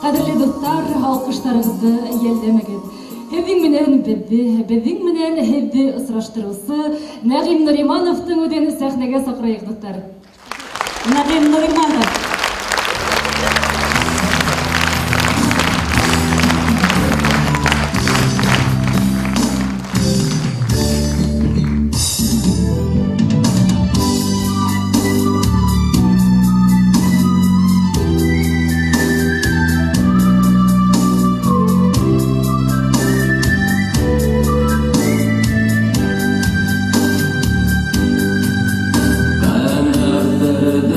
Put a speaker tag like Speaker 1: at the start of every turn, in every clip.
Speaker 1: Kadirli dostlar, alkışlarınızı yellemegin. Hevin menen bedding menen hevdi ısıraştırılsı Nagim Nurimanov'tың ödeni sahnege sakrayık dostlar. Nagim Nurimanov.
Speaker 2: Ben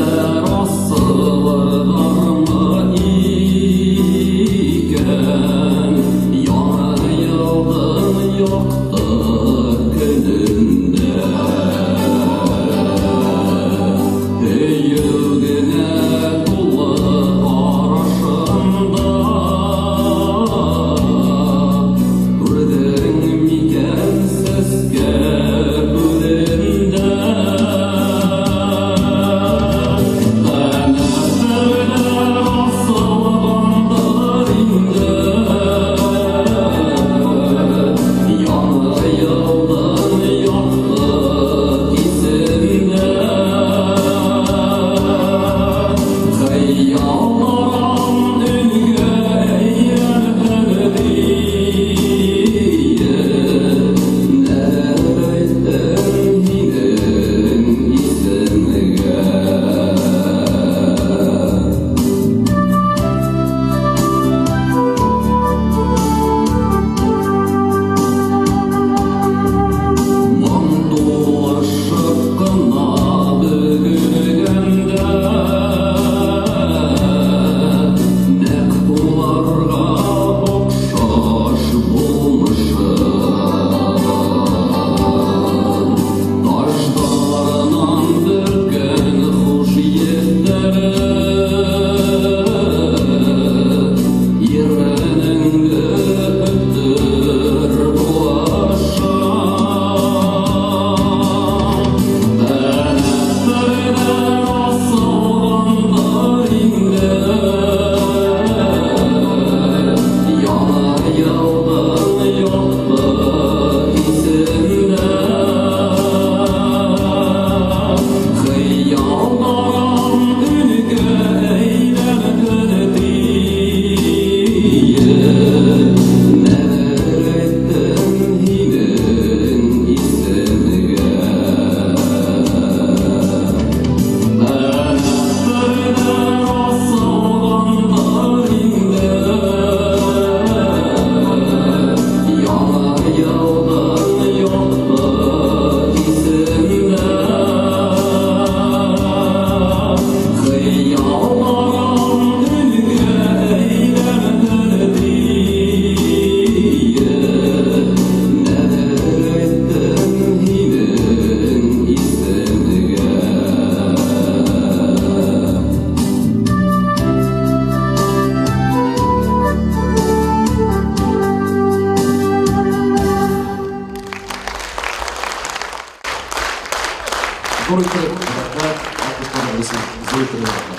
Speaker 2: Бересін зой тұрғанда.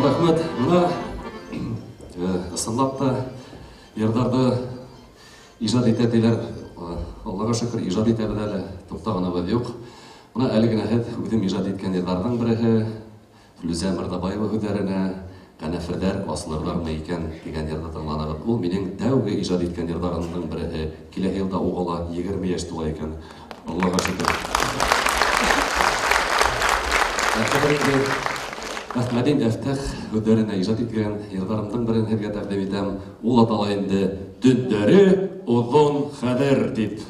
Speaker 2: Рахмет, мына ысынлапта ердарды ижад ететелер, Аллаға шүкір ижад етеді әлі тоқтағанабы жоқ. Мына әлігін әхет үгідім ижад еткен ердардың бірігі Флүзә Мырдабаева үдәріне Қәнәфірдер асылырларына екен деген ерді тыңланығып. Ол менің дәуге ижад еткен ердарының бірігі келер елда оғала 20 яш тула екен. Аллаға шүкір. Әхмәдин Әфтәх үдәріне ижад еткен ердарымның бірін herге тәқдим етем. Ол аталайынды дүндері ұзын қадір деп.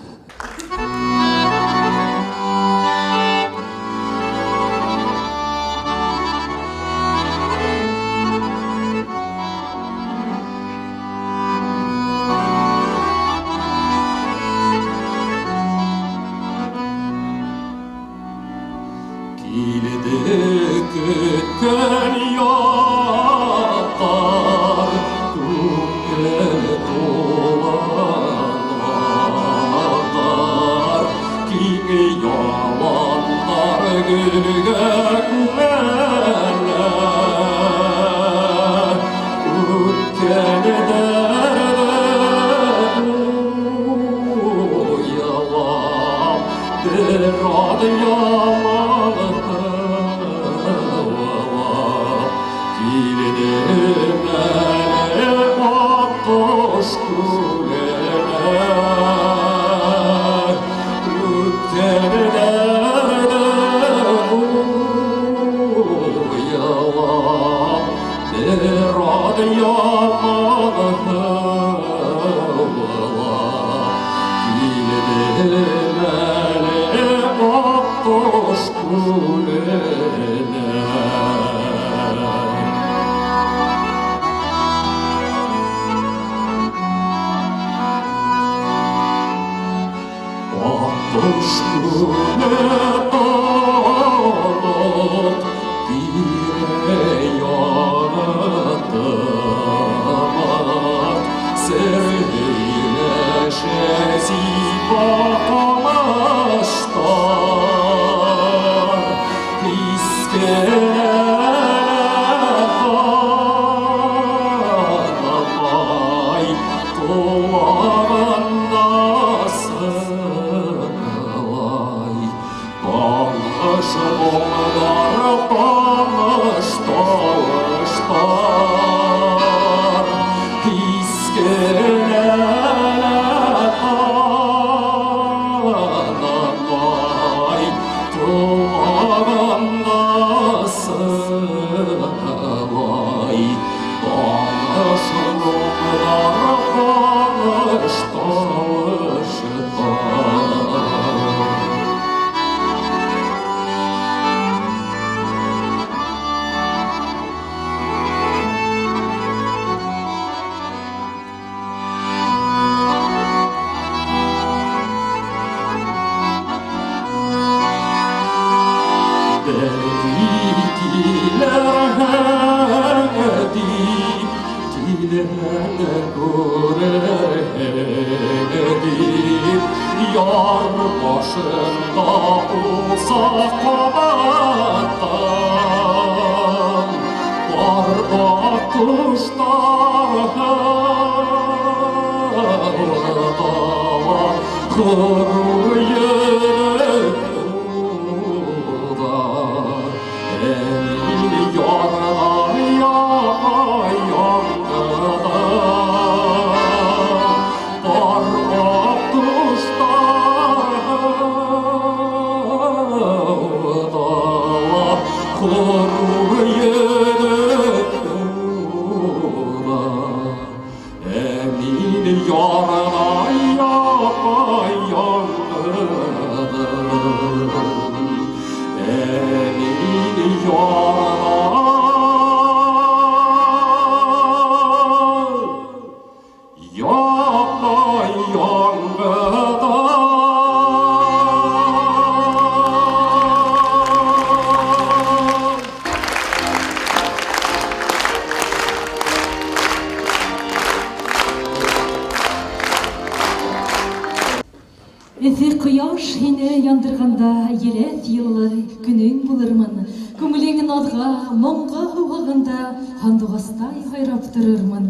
Speaker 1: Эфи кояш һине яндырганда, еләт йылы көнең булырмын. Күңелең назга, моңга һугаганда, һандугастай хайрап торырмын.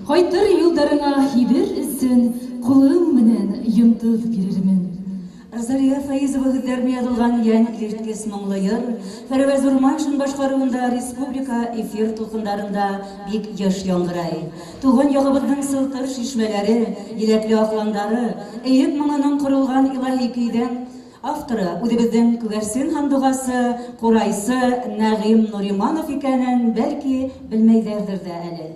Speaker 1: Кайтыр юлдарыңа хибер өсөн, кулым менән йонтып бирермен.
Speaker 3: Розалия Фаизова һүзләренә язылган Ян-Лиркес моңлы йыр Фәрвәз Урманшин башкаруында республика эфир тулкындарында бик еш яңгырай. Туган ягыбызның сылтыр шишмәләре, еләкле акландары, әйеп моңының корылган илаһи көйдән авторы үзебезнең күгәрсен хандугасы, курайсы Нәгыйм Нуриманов икәнен бәлки белмәйҙәрҙер дә әле.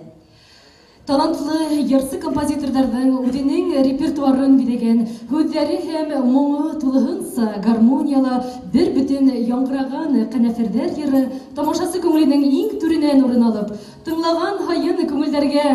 Speaker 1: Талантлы йырсы композиторларның үзенең репертуарын биләгән, һүзләре һәм моңы тулыһынса гармонияла бер бөтен яңгыраган Кәнәфердәр йыры тамашасы күңеленең иң түренән урын алып, тыңлаган һайын күңелләргә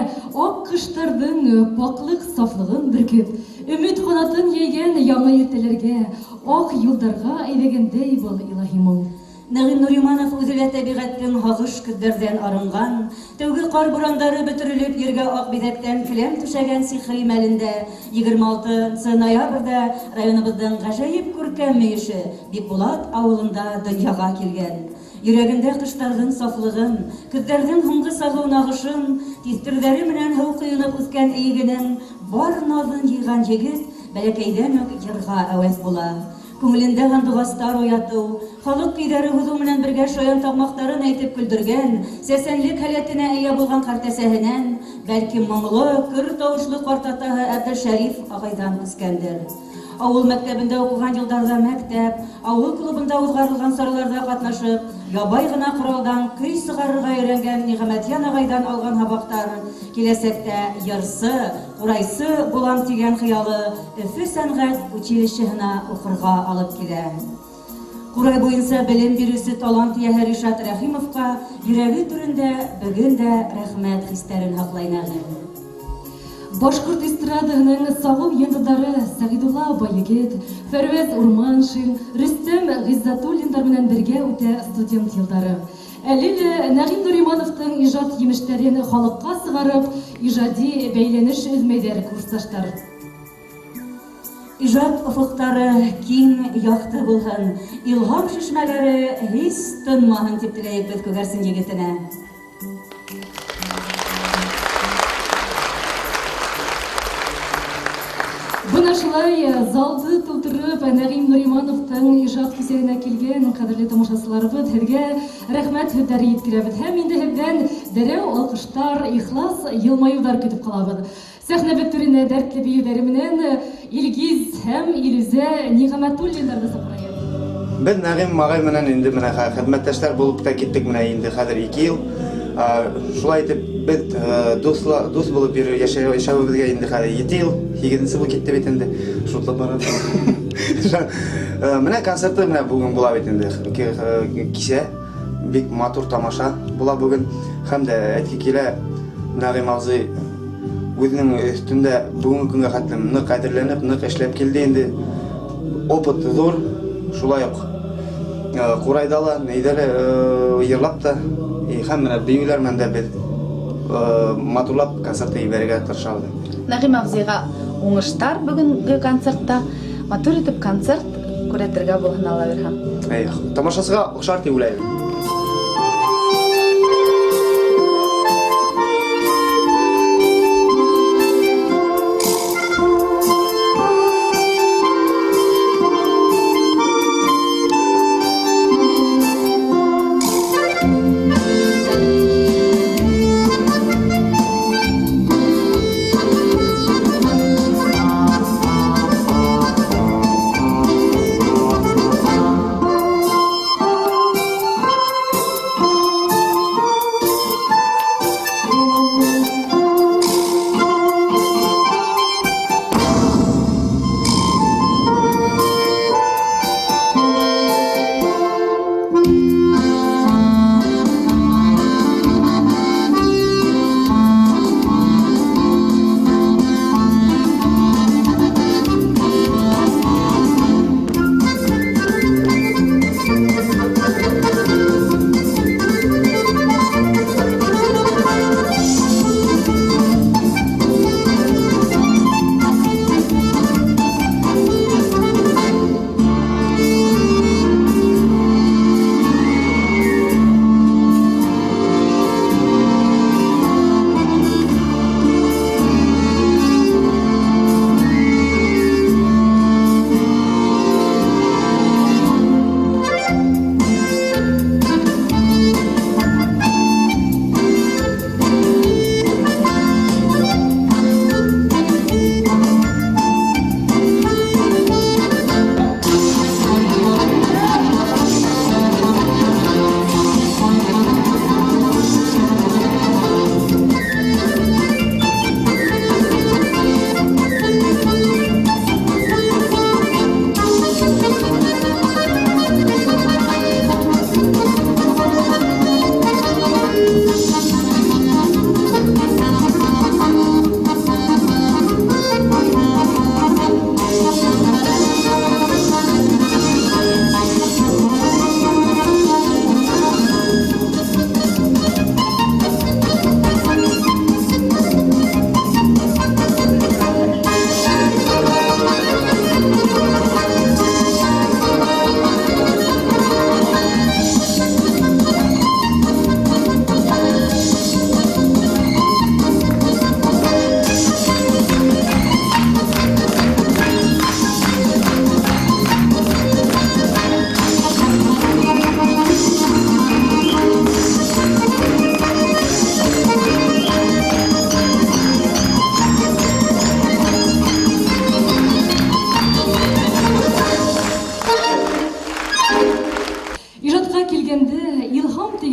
Speaker 1: ак кыштарның паклык сафлыгын бөркеп, өмет канатын яйгән яңа иртәләргә, ак юлдарга әйдәгәндәй бул илаһи моң.
Speaker 3: Нәгыйм Нуриманов үзелә тәбигатьтән һагыш көҙҙәрҙән арынған, тәүге ҡар бурандары бөтөрөлөп ергә аҡ биҙәктән келәм түшәгән сихри мәлендә 26 ноябрҙә районыбыҙҙың ғәжәйеп күркәм мөйөшө Бикбулат ауылында донъяға килгән. Йөрәгендә ҡыштарҙың сафлығын, көҙҙәрҙең һуңғы сағыу нағышын, тиҫтерҙәре менән һыу ҡойоноп үҫкән эйегенең бар наҙын йыйған егет бәләкәйҙән үк йырға әүәҫ була. Күңелендә һандуғастар уятыу, халыҡ көйҙәре һуҙыу менән бергә шаян таҡмаҡтарын әйтеп көлдөргән, сәсәнлек һәләтенә эйә булған ҡартәсәһенән, бәлки моңло, көр тауышлы ҡартатаһы Әбделшәриф ағайҙан үскәндер. Ауыл мәктәбендә уҡыған йылдарҙа мәктәп, ауыл клубында уҙғарылған сараларҙа ҡатнашып, ябай ғына ҡоралдан көй сығарырға өйрәнгән Ниғәмәтйән ағайҙан алған һабаҡтар, киләсәктә йырсы, ҡурайсы булам тигән хыялы Өфө сәнғәт училищеһына уҡырға алып килә. Ҡурай буйынса белем биреүсе талант эйәһе Ришат Рәхимовҡа йөрәге түрендә бөгөн дә рәхмәт хистәрен һаҡлай Нәғим.
Speaker 1: Башҡорт эстрадаһының сағыу йындыҙҙары Сәғидулла Байегет, Фәрвәз Урманшин, Рөстәм Ғиззатуллиндар менән бергә үтә студент йылдары. Әле лә Нәғим Нуримановтың ижад емештәрен халыҡҡа сығарып, ижади бәйләнеш өҙмәйҙәр курсташтар.
Speaker 3: Ижад офоҡтары киң, яҡты булһын, илһам шишмәләре һис тынмаһын тип теләйек беҙ күгәрсен егетенә.
Speaker 1: Бына шулай залды тултырып Нәғим Нуримановтың ижад кисәгенә килгән ҡәҙерле тамашасыларыбыҙ, һеҙгә рәхмәт һүҙҙәре еткерәбеҙ һәм инде һеҙҙән дәрәү алҡыштар, ихлас йылмайыуҙар көтөп ҡалабыҙ. Сәхнә түренә дәртле бейеүҙәре менән Илгиз һәм Илүзә Ниғәмәтуллиндарҙы саҡырайыҡ.
Speaker 4: Беҙ Нәғим ағай менән инде менә хеҙмәттәштәр булып та киттек менә инде хәҙер 2 йыл. Шулай итеп беҙ дус булып йәшәүебеҙгә инде хәҙер 7 йыл, 8-нсе бул китте бит инде. Шутлап барады. Менә концерты менә бүген була бит инде. Кисә бик матур тамаша була бүген. Һәм дә әйтке килә Нәғим абзый үҙенең өҫтөндә бүгенге көнгә хәтлем ныҡ ҡәҙерләнеп, ныҡ эшләп килде инде. Опыт ҙур, шулай уҡ ҡурайҙа ла, нейҙә лә йырлап та, һәм менә бейеүләр менән дә беҙ матурлап концертты ебәрергә тырышабыҙ.
Speaker 5: Нәғим абзыйға уңыштар бөгөнгө концертта, матур итеп концерт күрәтергә булһын Алла бирһә.
Speaker 4: Тамашасыға оҡшар тип уйлайым.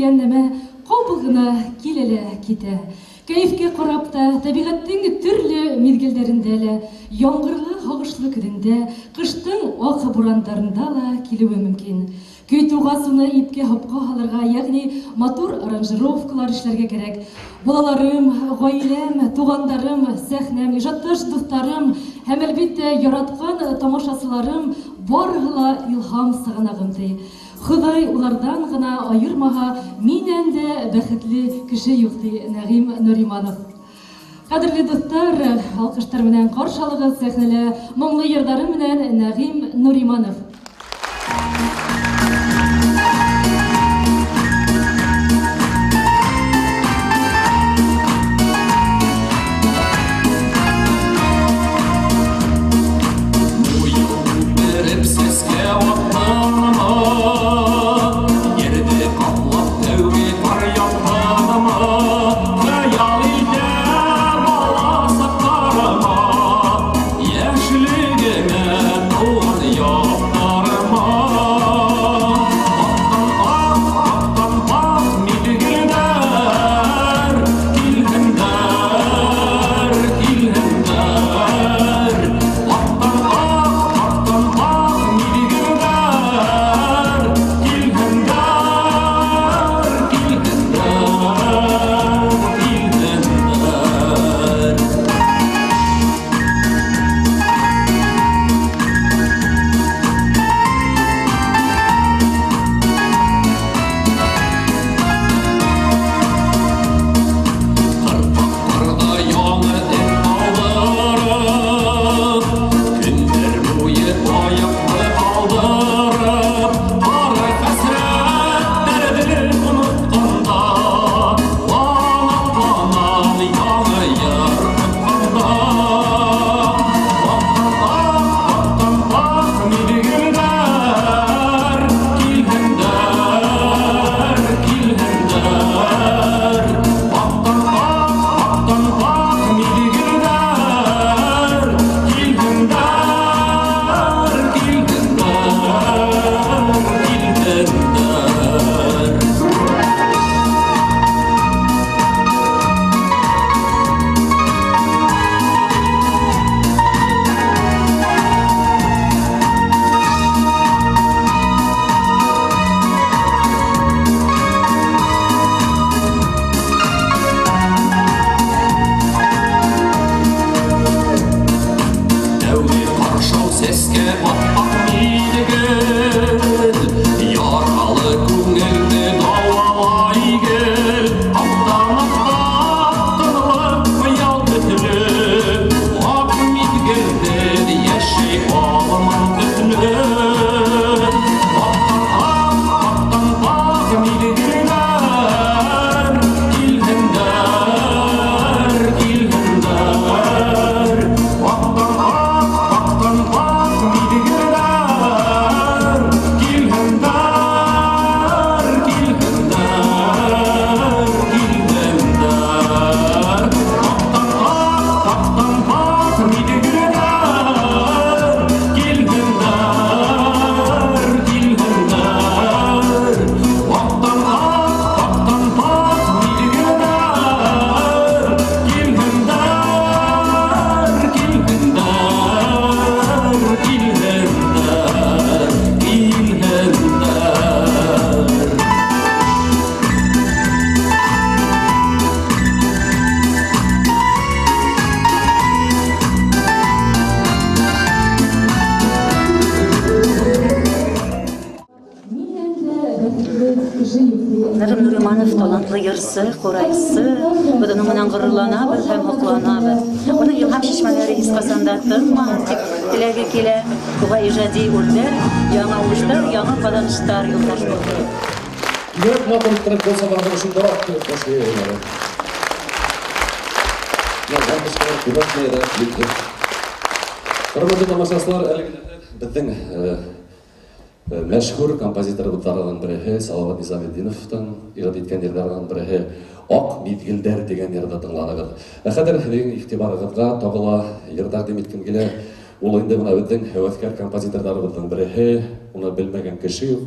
Speaker 1: дигән нәмә кабыл гына киләлә китә. Кәефкә карап та, табигатьнең төрле мизгелләрендә лә, яңгырлы һагышлы көндә, кыштың ак бурандарында ла килүе мөмкин. Көй тугасыны ипкә хапка алырга, ягъни матур аранжировкалар эшләргә кирәк. Балаларым, гаиләм, тугандарым, сәхнәм, иҗатташ дусларым һәм әлбәттә яраткан тамашачыларым барыгы ла илһам сыгынагым ди. Ходай улардан гына айырмага, миннән дә бәхетле кеше юк ди Нәгыйм Нуриманов. Кадерле дуслар, алкыштар белән каршы алыгыз сәхнәлә моңлы йырдары белән Нәгыйм Нуриманов.
Speaker 3: Нәгыйм Нуриманов талантлы йырчы, курайчысы, буның менән горурланабыз һәм хокланабыз. Уның илһам шишмәләре искасанда тынмаһын дип теләге килә. Буга иҗади үрдәр, яңа уңыштар, яңа кадамыштар юлдаш булды.
Speaker 2: Йөрәк матурлык булса барып шундарак дип башлый. Хөрмәтле тамашачылар, әлегә безнең мәшһүр композиторлардан бере Салават Низаметдиновтан иҗат иткән йырлардан бере Ак мизгелдәр дигән йырда тыңладык. Хәзер игътибарыгызга тагыла йыр тәкъдим иткән килә. Ул инде менә безнең хәвәскәр композиторларыбыздан бере, уны белмәгән кеше юк.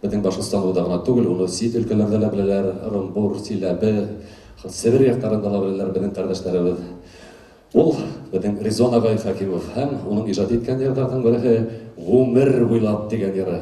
Speaker 2: Бөтен Башкортстанда гына түгел, уны Сит өлкәләрдә дә беләләр, Ырымбур, Силәбе, Себер яктарында да беләләр безнең кардәшләребез. Ул бөтен Резон Агай Хакимов һәм уның иҗат иткән йырдардан бере Гомер буйлап дигән йыры.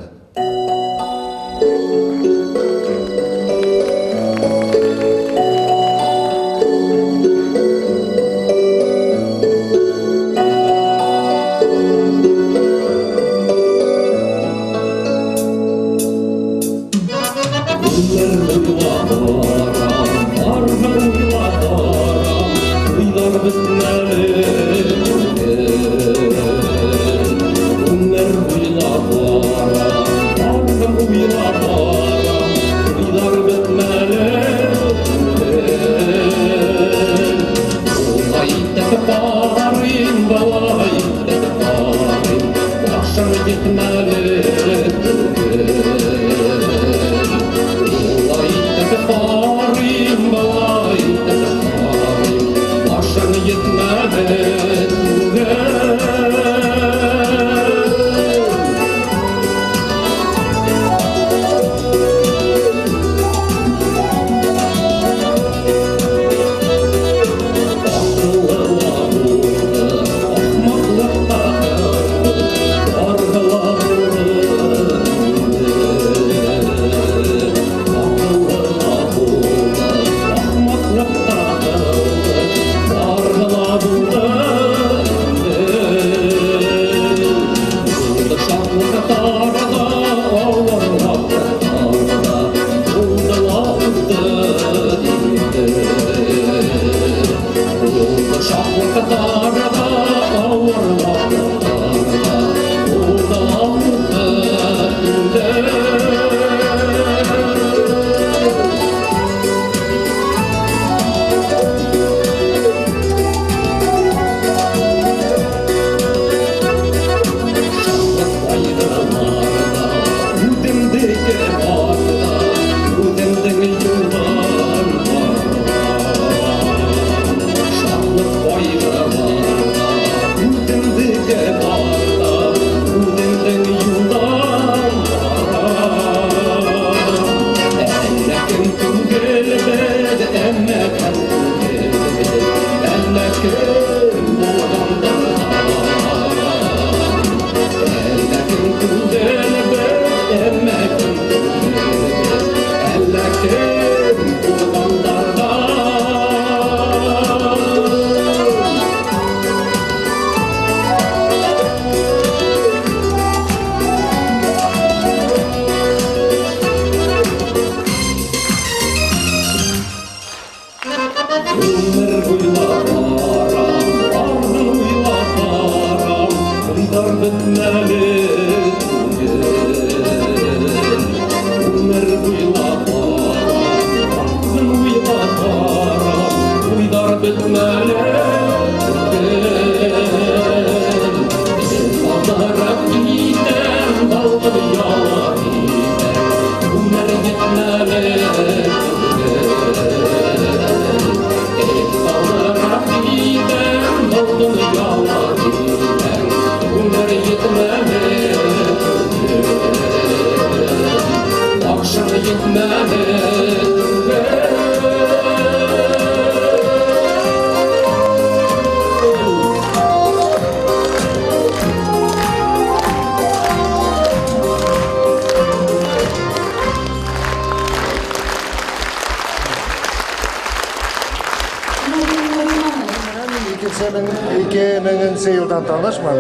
Speaker 6: Yıldan tanışmam.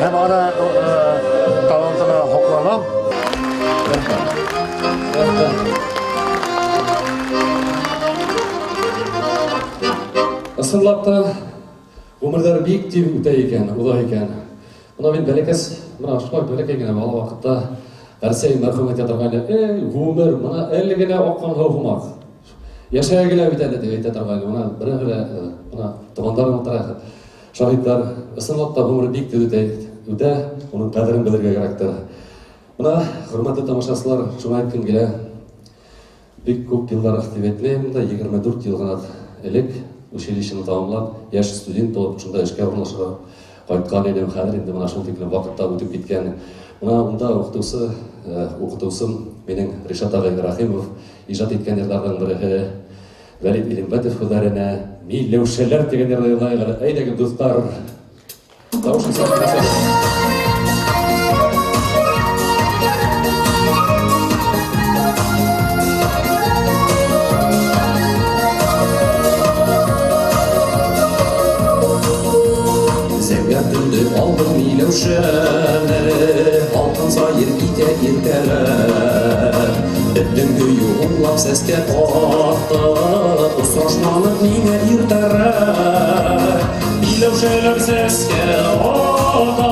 Speaker 6: Hem ana talantına hoklanam.
Speaker 2: Ысынлап та өмірлері биік тиіп үтә екен, ұлы екен. Мына мен бәлекес, мына ашқой бәлеке генә бала вақытта Әрсей мәрхәмәт ятырғаны, өмір, мына әлі генә оққан оқымақ. Яшая генә бит әле деп әйтә торган. Мына бер генә мына тугандарым тара шаһидлар ысынлап та өмір биік тиеп үтә, оның қадірін белергә кирәктер. Мына хөрмәтле тамашачылар, шуңа әйткем килә. Бик күп еллар дип әйтмәйм дә, 24 ел гына элек училищені тамамлап, яш студент болып, шунда эшкә урнаша кайткан идем. Хәзер инде мына шул тиклем вакытта үтеп киткән. Мына унда укытучым Менің Ришат ағай Рахимов ижад еткен ердардан бірі Вәлид Илимбәтов күләренә милләүшәләр дигән ярдайга әйдәгез дуслар. Тауышын сакласагыз. Зәңгәртүнде алдым миләүшәне, алтын сайыр итә иртәләр. Өттүңгө юллап сәскә тартты, осрашманып миңә иртәрәк. Миләүшәләр сәскә ата,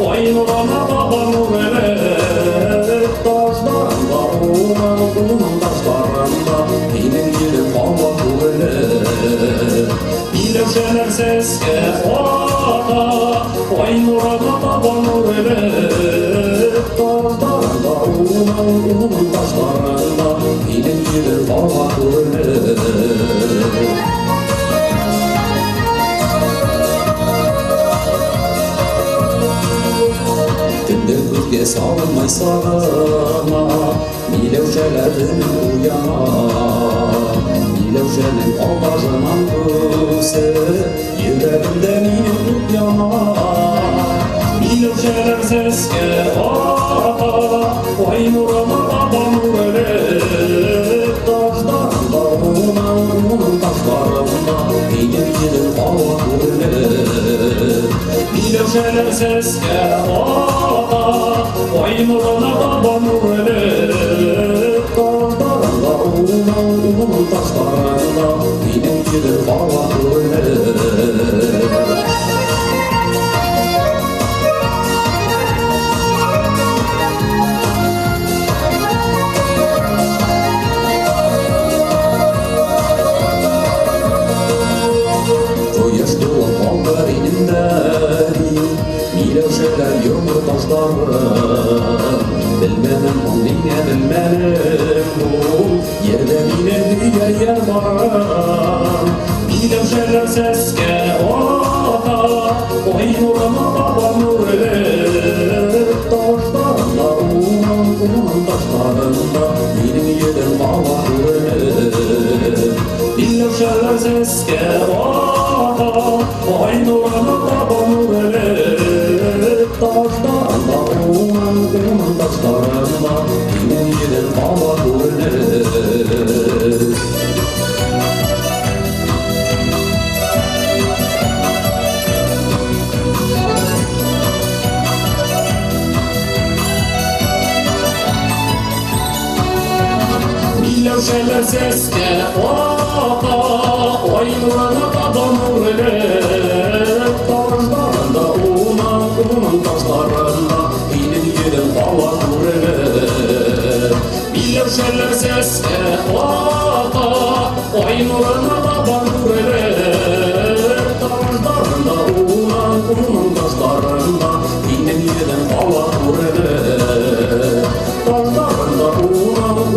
Speaker 2: ай нурана таба нуреләр. Ташларында уның ташларында, минең йөрәк ала күреләр. Миләүшәләр сәскә ата, ай нурана таба нуреләр. Ташларында уның ташларында, минең йөрәк ала күреләр. Түнде күзгә салынмай сағына, миләүшәләрен уяна. Миләүшәнең алдажынан күсе, йөрәгемдә минем ут яна. Миләүшәләр сәскә ата, ай нурына таба нуреләр. Ташларында уның ташларында, минем йөрәк ала күреләр. Миләүшәләр сәскә ата, ай нурына таба нуреләр. Ташларында уның ташларында, минем йөрәк ала күреләр. Миләүшәләр йомыр ташларын, белмәнем ул нигә белмәнем ул, ердә минем дөя барам. Миләүшәләр сәскә ата, ай нурына таба нуреләр. Ташларында уның ташларында, минем йөрәк ала күреләр. Миләүшәләр сәскә ата, ай нурына таба нуреләр. Ташларында уның ташларында, минем йөрәк ала күреләр. Миләүшәләр сәскә ата, ай нурына таба нуреләр. Ташларында уның ташларында, минем йөрәк ала күреләр. Миләүшәләр сәскә ата, ай нурына таба нуреләр. Ташларында уның ташларында, минем йөрәк ала күреләр. Ташларында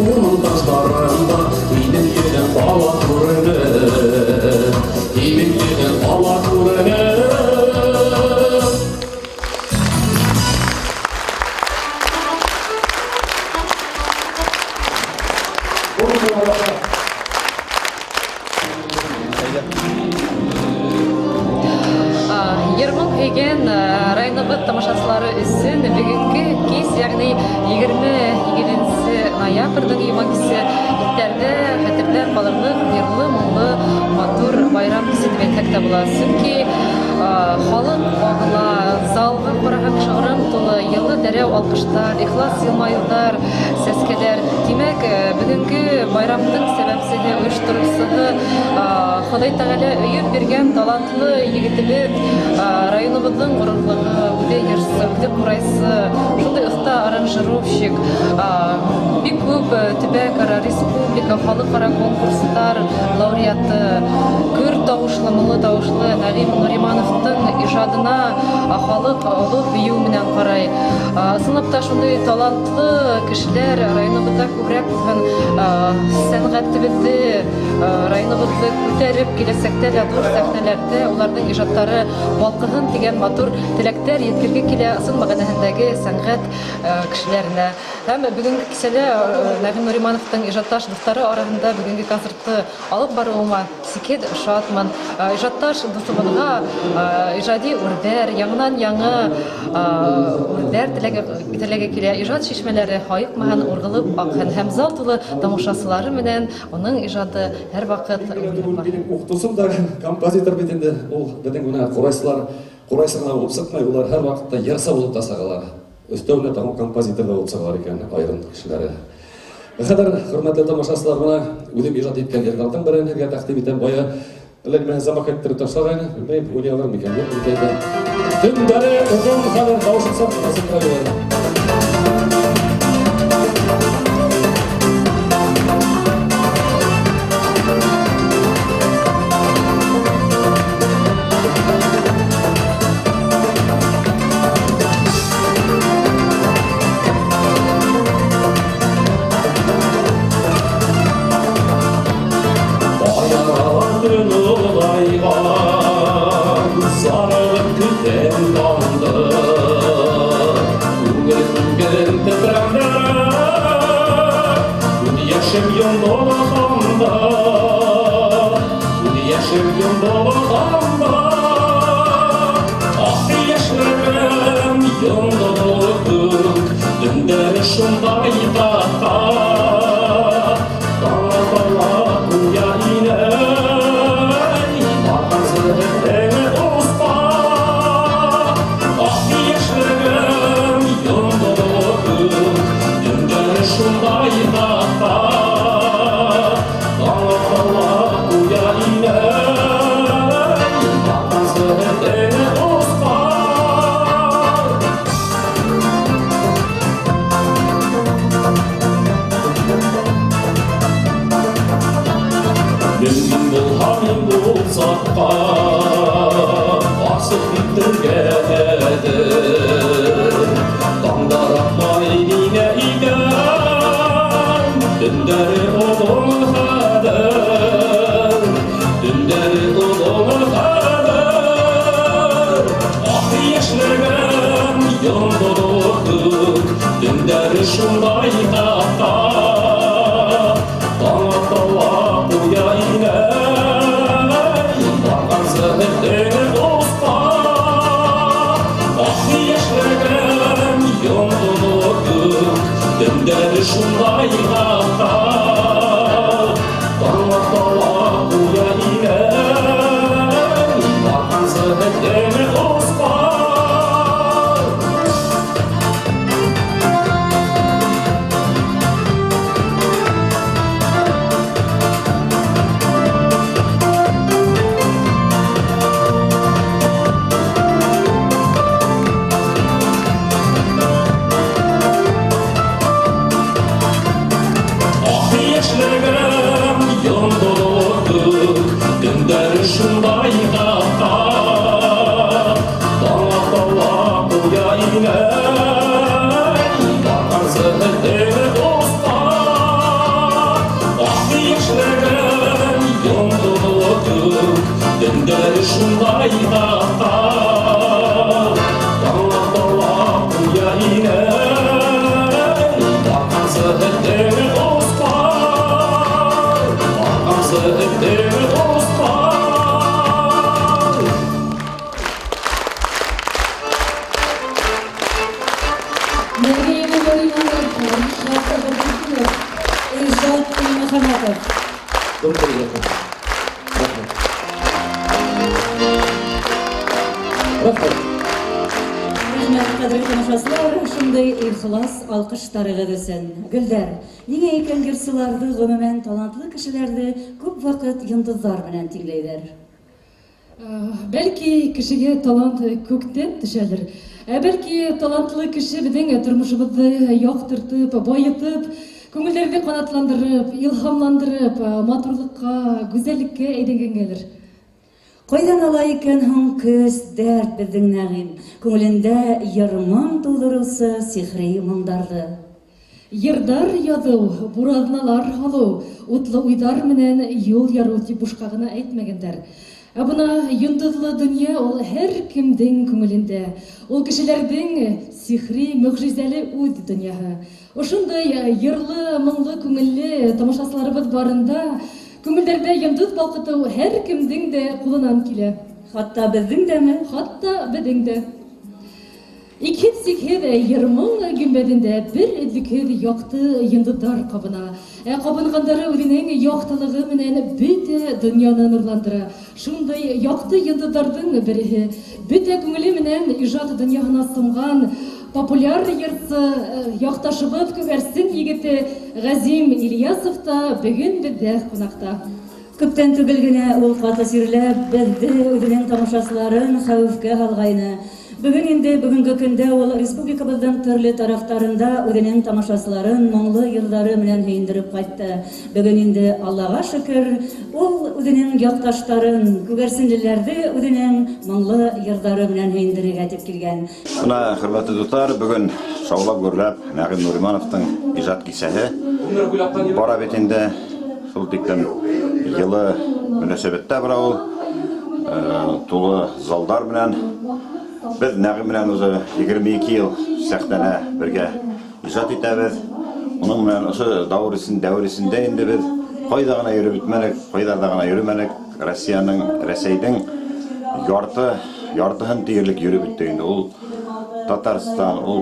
Speaker 2: уның ташларында, минем йөрәк ала күреләр. Минем йөрәк ала күреләр.
Speaker 1: Ермон Хеген районыбыз тамашачылары өсөн бүгінгі кез, яғни 27 ноябрьдің 20-сі иттәрді хәтерләр қалырлық, ерлы, мұңлы, матур байрам кесі деп әйтсәк була. Сөнки халык агыла, залга караган шагырым тулы, йылы дәрәү алкыштар, ихлас елмаюлар, сәскәләр. Димәк, бүгенге байрамның сәбәпсене, оештыручысыны Ходай Тәгалә өйеп биргән талантлы егетебез, районыбызның горурлыгы, үзе йырчысы, үзе курайсы, шундый оста аранжировщик, бик күп төбәк-ара республика, халыкара конкурслар лауреаты, гөр тавышлы, мулы тавышлы Нәгыйм Нуримановтың ижадына халык олы бию менән карай. Сыныпта шундый талантлы кешеләр районыбызда күбрәк сәнгатебезне, районыбызны күтәреп киләсәктә дә зур сәхнәләрдә уларның ижадтары балкыгын дигән матур теләктәр
Speaker 7: бирге килә сын мәгънәһендәге сәнгать кешеләренә һәм бүгенге кичәдә Нәгыйм Нуримановтың иҗатташ дуслары арасында бүгенге концертты алып баруыма сикед шатман. Иҗатташ дустыбызга иҗади үрдәр, яңнан яңа үрдәр теләге килә. Иҗат шишмәләре хаекмаган ургылып аккан һәм зал тулы тамашачылары менән оның иҗаты һәр вакыт
Speaker 2: Укытусым да композитор бит инде. Ул безнең генә курайсына булып сыкмай, улар һәр вакытта ярса булып тасагалар. Өстәвенә тагын композитор да булып сыгалар икән айрым кешеләре. Хәзер хөрмәтле тамашачылар, менә үзем иҗат иткән җырлардан берен һәргә тәкъдим итәм. Бая ләгмә замакәт төр ташлаган, бәйп уйнарлар микән? Төндәре озын хәзер тавышып сыктыралар.
Speaker 3: Алкыштарыгыз өсөн. Гөлдәр, нигә икән гырсыларда гомумән талантлы кешеләрне күп вакыт йондызлар белән тиңләйләр?
Speaker 1: Бәлки кешегә талант күктән төшәдер. Бәлки талантлы кеше безнең тормышыбызны яктыртып, байытып, күңелләрне канатландырып, илһамландырып, матурлыкка, гүзәллеккә әйдәгәнгәдер.
Speaker 3: Кайдан ала икән һәм көз дәрт безнең Нәгыйм, күңелендә ярман тулдырысы сихри моңдарды.
Speaker 1: Йырдар язу, буразналар халу, утлы уйдар менән юл яру дип бушка гына әйтмәгәннәр. Бuna йондызлы дөнья ул һәр кемдең күңелендә. Ул кешеләрдең сихри, мөгъҗизәле үз дөньяһы. Ошондай йырлы, моңлы күңелле тамашасыларыбыз барында күңелләрдә йондыз балкыту һәр кемдең дә кулынан килә.
Speaker 3: Хатта безнең дәме?
Speaker 1: Хатта безнең дә. Икенсикһеҙ йырмың гөмбәдендә бер эҙлекһеҙ яҡты йондоҙҙар ҡабына. Ҡабынғандары үҙенең яҡтылығы менән бөтә донъяны нурландыра. Шундай яҡты йондоҙҙарҙың береһе, бөтә күңеле менән ижад донъяһына сумған популяр йырсы яҡташыбыҙ Күгәрсен егете Ғәзим Ильясов та бөгөн беҙҙә ҡунаҡта.
Speaker 3: Күптән түгел генә ул ҡаты сирләп беҙҙе үҙенең тамашасыларын хәүефкә һалғайны. Бүгін инде бүгінгі көндә ул республикабыздың төрле тарафтарында үҙенең тамашасыларын моңлы йырҙары менән һөйөндөрөп ҡайтты. Бүгін инде Аллаға шөкөр, ул үҙенең яҡташтарын, күгәрсенлеләрҙе үҙенең моңлы йырҙары менән һөйөндөрөргә тип килгән.
Speaker 8: Мына хөрмәтле дуҫтар, бүгін шаулап гөрләп Нәғим Нуримановтың ижад кисәһе бара бит инде. Шул тиклем йылы мөнәсәбәттә бара ул, тулы залдар менән. Biz Нәғим менән уже 22 йыл сәхнәлә бергә ижад итәбез. Уның менән ошо дәүрисендә инде без ҡайҙа ғына йөрөп бөтмәнек, ҡайҙарҙа ғына йөрөмәнек. Рәсәйҙең яртыһын тиерлек йөрөп бөттө инде. Ул Татарстан, ул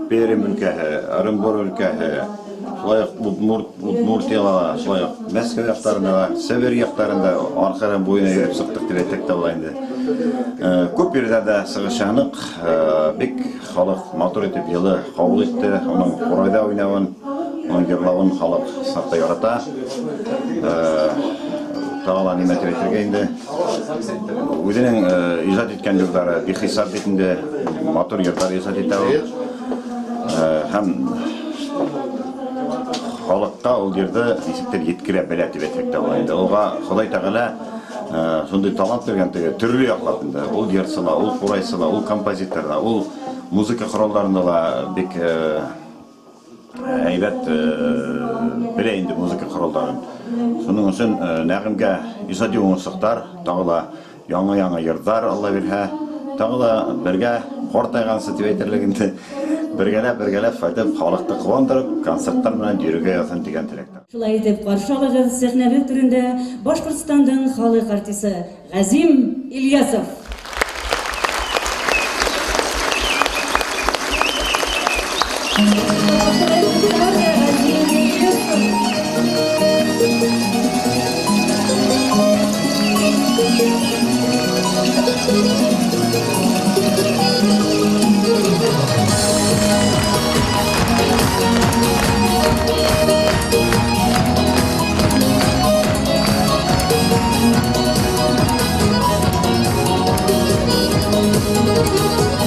Speaker 8: Пермь өлкәһе, Оренбур өлкәһе, шулай уҡ Удмуртияла, шулай уҡ Мәскәү яҡтарында, Себер яҡтарында арҡыры буйына йөрөп сыҡтыҡ дип әйтәк тә була инде. Күп ерҙәрҙә сығышаныҡ, бик халыҡ матур итеп йылы ҡабул итте. Уның ҡурайҙа уйнауын, уның йырлауын халыҡ саҡта ярата. Тағала нимә тип әйтергә инде. Үҙенең ижад иткән йырҙары бихисап бит инде матур йырҙар ижад итә ул. Һәм халыҡҡа ул йырҙы нисектер еткерә белә тип әйтһәк тә була инде. Уға Хоҙай Тәғәлә шундай талант биргән, төрлө яҡлап инде. Ул йырсыла, ул ҡурайсыла, ул композиторла, ул музыка ҡоралдарында ла бик һәйбәт белә инде музыка ҡоралдарын. Шуның өсөн Нәғимгә ижади уңышлыҡтар, тағы ла яңы йырҙар, Алла бирһә, тағы ла бергә ҡартайғансы тип әйтерлек инде. Бергәләп ҡайтып, халыҡты ҡыуандырып, концерттар менән йөрөргә яҙһын дигән теләктә.
Speaker 3: Шулай итеп, ҡаршы алығыҙ сәхнәле түрендә Башҡортостандың халыҡ артисы Ғәзим Ильясов.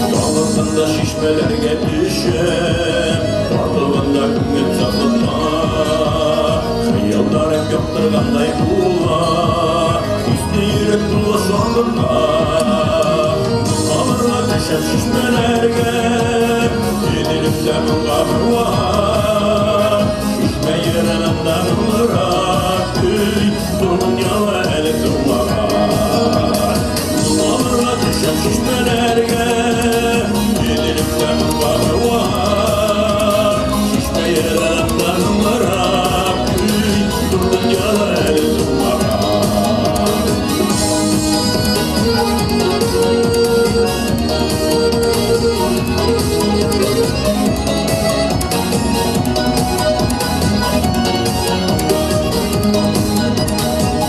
Speaker 9: Dalında şişmelerge düşem, bardağında күңел сағынма. Хыялдарым яқтырғандай була, үсті йөрәк тулы шағынма. Алырға төшәм шишмәләргә, еңелемдә мұңға бұрла. Шишмә ерәнімдә ыңғырап, көй донъяла әлі тулаған. Алырға төшәм шишмәләргә, еңелемдә мұңға бұрла. Шишмә ерәнімдә ыңғырап, көй донъяла әлі тулаған.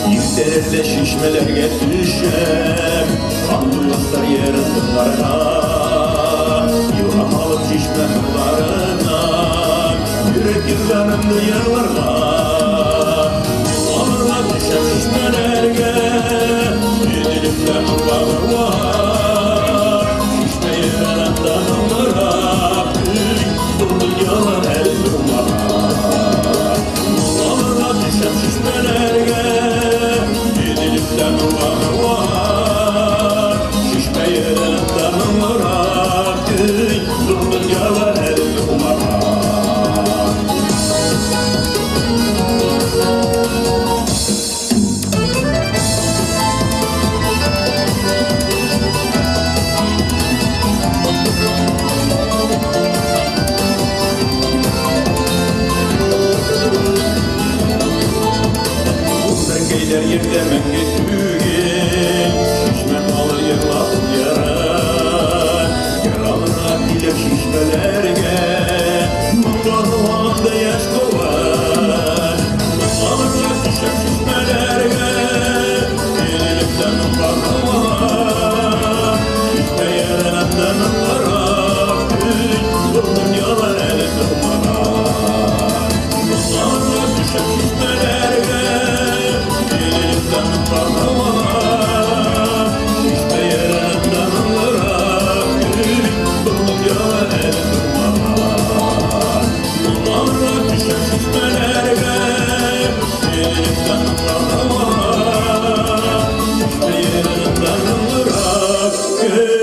Speaker 9: Yüksəlirdə şişmələrə düşəm, qanlı yaslar yerin dınlarına. Yılğam alıb şişmə hırlarına, yürək yıllarımdı yarlarına. Alırlar düşəm şişmələrə, yedilimdə hırları var. Şişmə yerimdə hırlara, durdu yalan el durmağa. Alırlar düşəm şişmələrə, yedilimdə hırları var. Şişmə yerimdə hırlara, durdu yalan el durmağa.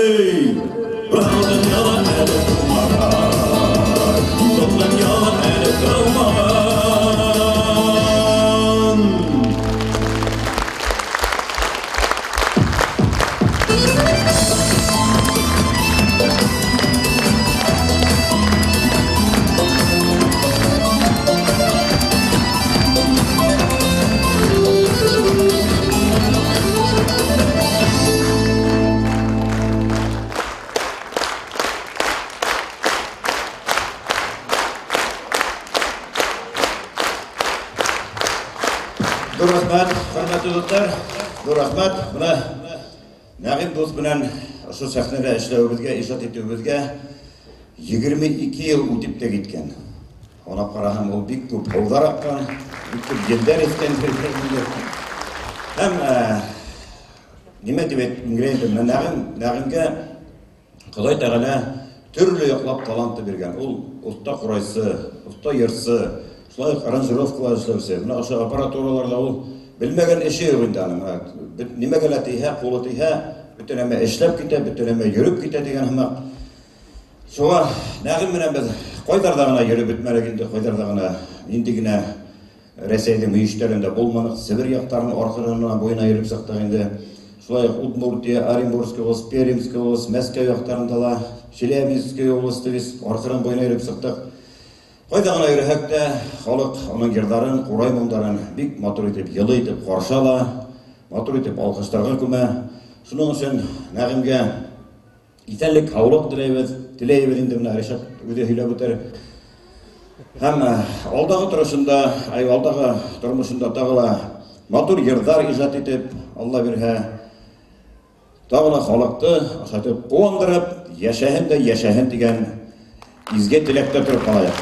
Speaker 9: Bağdan yalan edip durmadan, Toplan yalan edip durmadan.
Speaker 8: Dur рахмат, құрметті достар. Dur рахмат. Мына Нағим дос менен ошо сахнада иштөөбүзгө, ижад этүүбүзгө 22 жыл өтүп те кеткен. Онап карасам, ол бик көп балдар аккан, бик көп елдер эткен. Һәм неме деп ингредиенттер Нағимге Құдай Тағала түрлі яклап талантты берген. Ол уста курайсы, уста йырсы, шулай аранжировкалар эшләүсе. Мына ошо аппаратураларда ул билмеген эше юк инде аның. Немеге ла тиһә, кулы тиһә, бүтән әмә эшләп китә, бүтән әмә йөрүп китә дигән һәм шуңа Нәгым менән без кайдарда гына йөрүп бетмәлек инде, кайдарда гына инде генә Рәсәйнең мөйештәрендә булманык, Сибир яктарын аркырына буена йөрүп сактак инде. Шулай Удмуртия, Оренбургская область, Пермская область, Мәскәү яктарында ла, Челябинская областы без аркырын буена йөрүп сактак. Кайда гына йөрһәк тә, халык аның йырдарын, кураймындарын бик матур итеп, йылы итеп каршала, матур итеп алкыштарга күмә. Шуның өчен Нәгимгә исәнлек, һаулык теләйбез инде менә Ришат үзе һөйләп үтер. Һәм алдагы торышында, алдагы тормышында тагыла матур йырдар иҗат итеп, Алла бирһә, тагыла халыкты ашатып, куандырып, яшәһен дә яшәһен дигән изге теләктә торып калайык.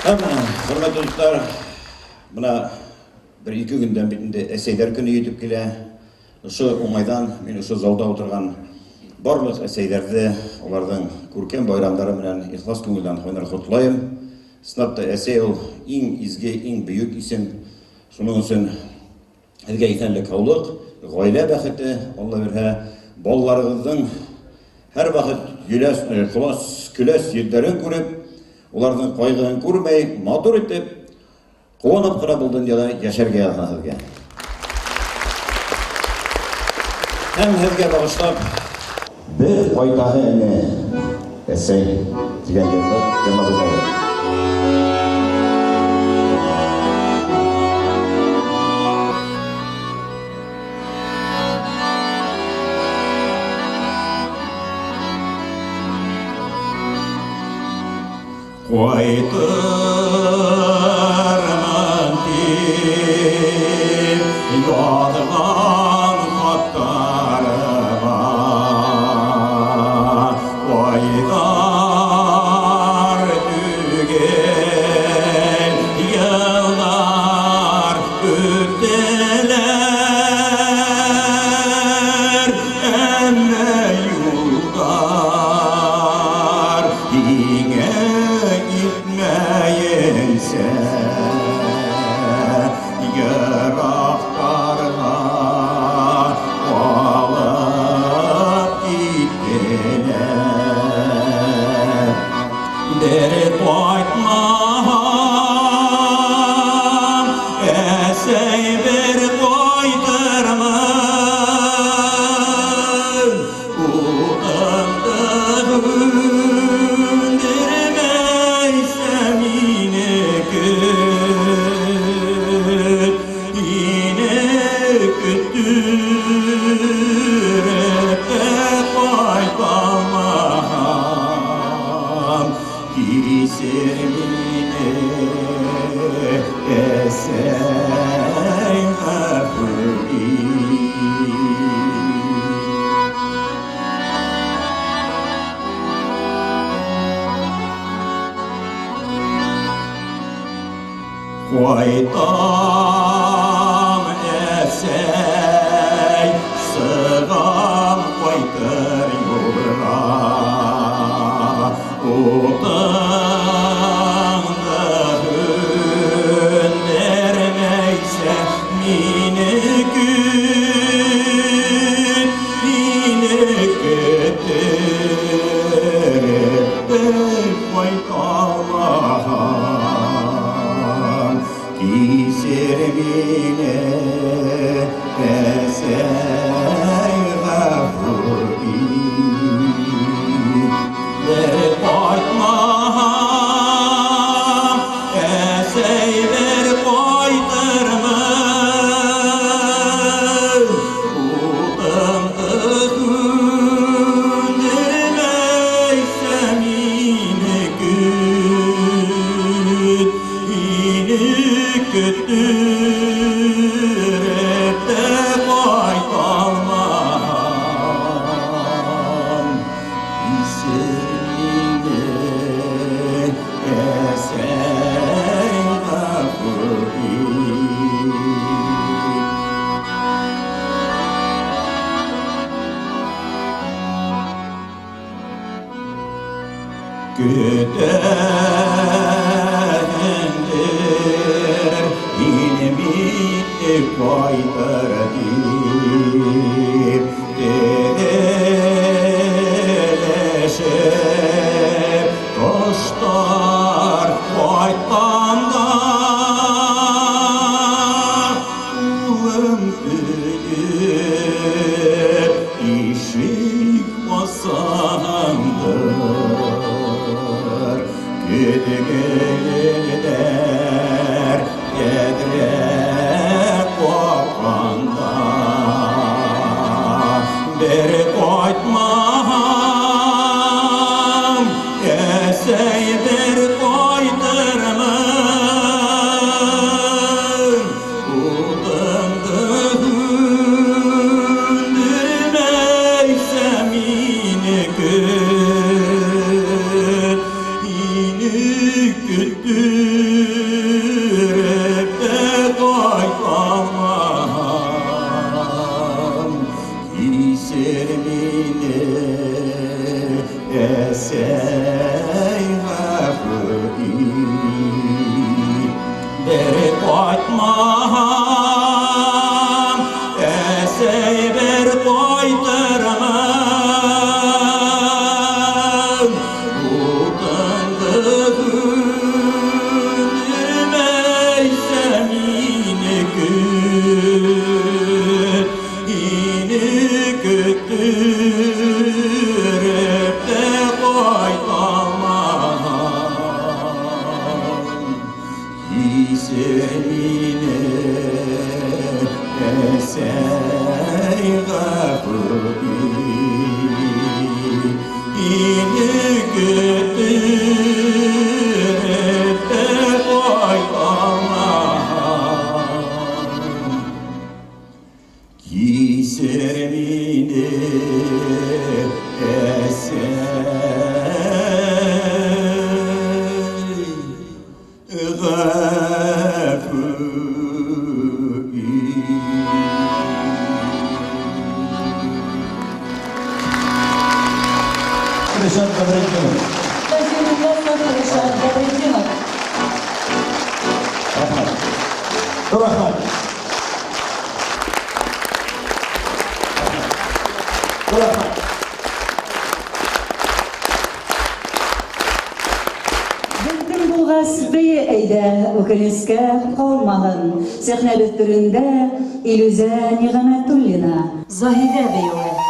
Speaker 8: Һәм хөрмәтле дуслар, менә бер-ике көндән бит инде әсәйләр көне җитеп килә. Ошо уңайдан мин ошо залда утырган барлык әсәйләрне, аларның күркәм байрамнары белән ихлас күңелдән котлыйм. Снапта әсәй ул иң изге, иң бөек исем. Шуның өчен һәргә исәнлек, һаулык, гаилә бәхете, Алла бирһә, балаларыгызның һәр вакыт көләс йөзләрен күреп, уларның кайгыын күрмәй, матур итеп, куанып кына бу дөньяда яшәргә язган. Һәм һәргә багышлап бер кайтаһы әнә әсәй дигән язда җамагында.
Speaker 9: Кайтырмын дип язган хаттарыма, айдар түгел еллар үттеләр, әмма юлдар иңе gitmeyinse yıraklarına alıp gittiler. Deri koytmam, esey bir koydırmam, Koytam esey, sığam koytır yoluna, Uğdağında hündermeyse mini gün, Kütüğündür inimi koydur deyip Deleleşir kuşlar koytanda Ulum büyür işik basandır Kütüğünder gedre kokanda Bir koytmam esey bir koydırmam Udımdı hündürmeysem yine gün İni küttürüp de koytamam İsirmini esey hafı Beri koytmam esey bir koydırmam Utandı hündürmeysem yine gün İni küttürüp de koytamam İzemine esey gafı İni küttürüp de koytamam Kisermine esey gafı
Speaker 10: Reşat Gabriel'in. Rahmat. Rahmat. Rahmat.
Speaker 3: Bildim bulğas beye eyde ökülüske kalmağın Sehne türünde İlüze Nigametullina Zahide beyoğlu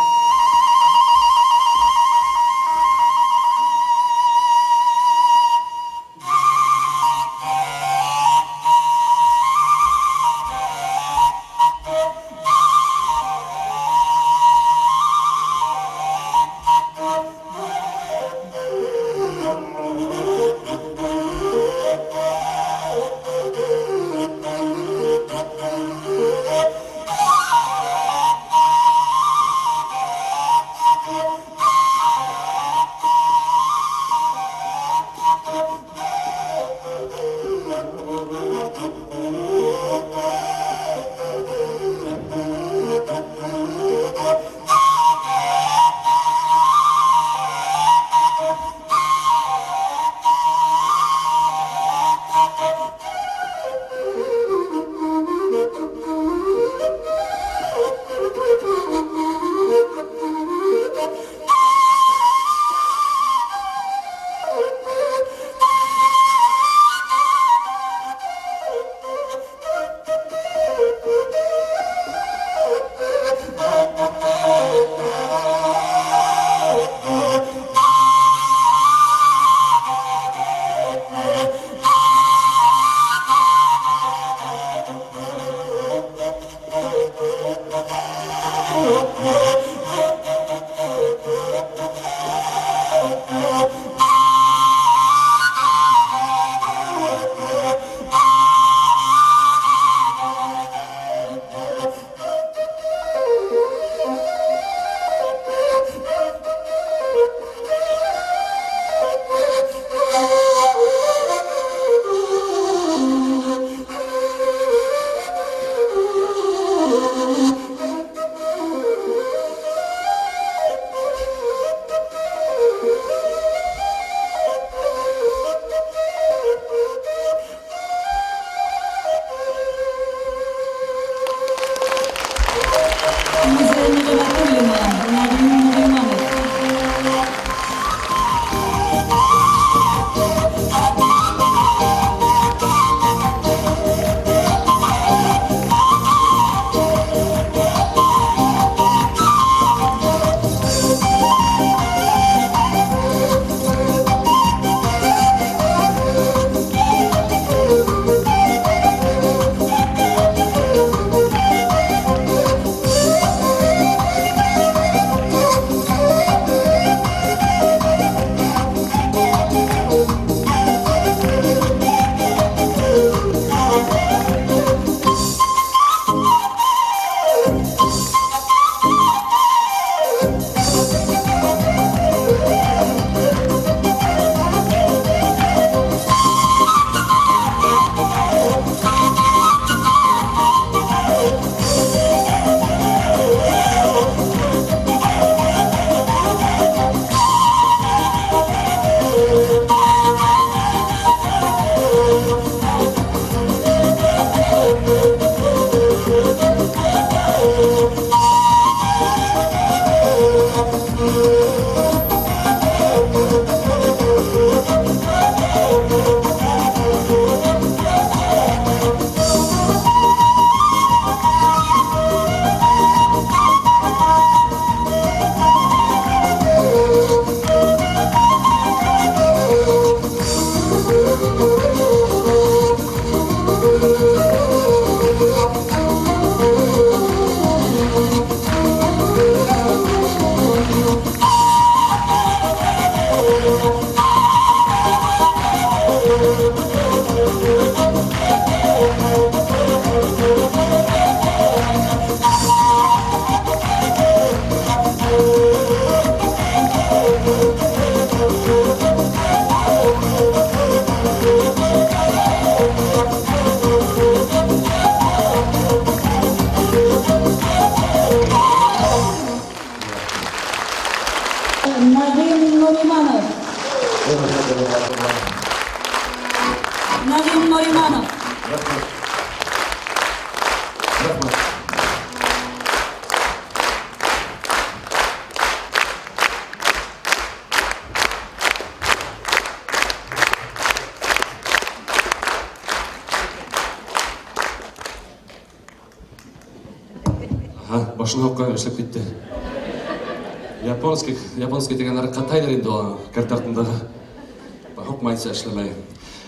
Speaker 3: Нағим Нуриманов. Нағим Нуриманов.
Speaker 2: Башына оққан өшіліп кетті. Японский дегенлер қатайлар енді карта артындағы. Оқымайса әшілемей.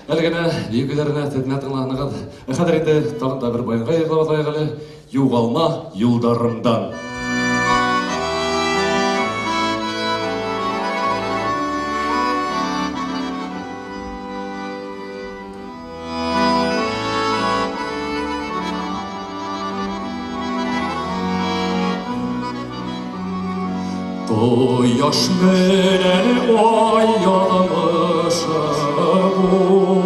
Speaker 2: Әлгіне егілеріне тәдіне тыңлағынаған. Әқадыр енді тағында бір байынға ерлап атайғалы. Юғалма юлдарымдан. Toyaş menen oyanmışı bulduk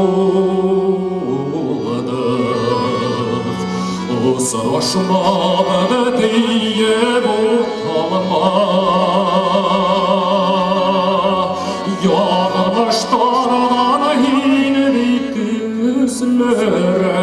Speaker 2: Isıraşmadı diye utanma Yanmışlardan hinlik küslere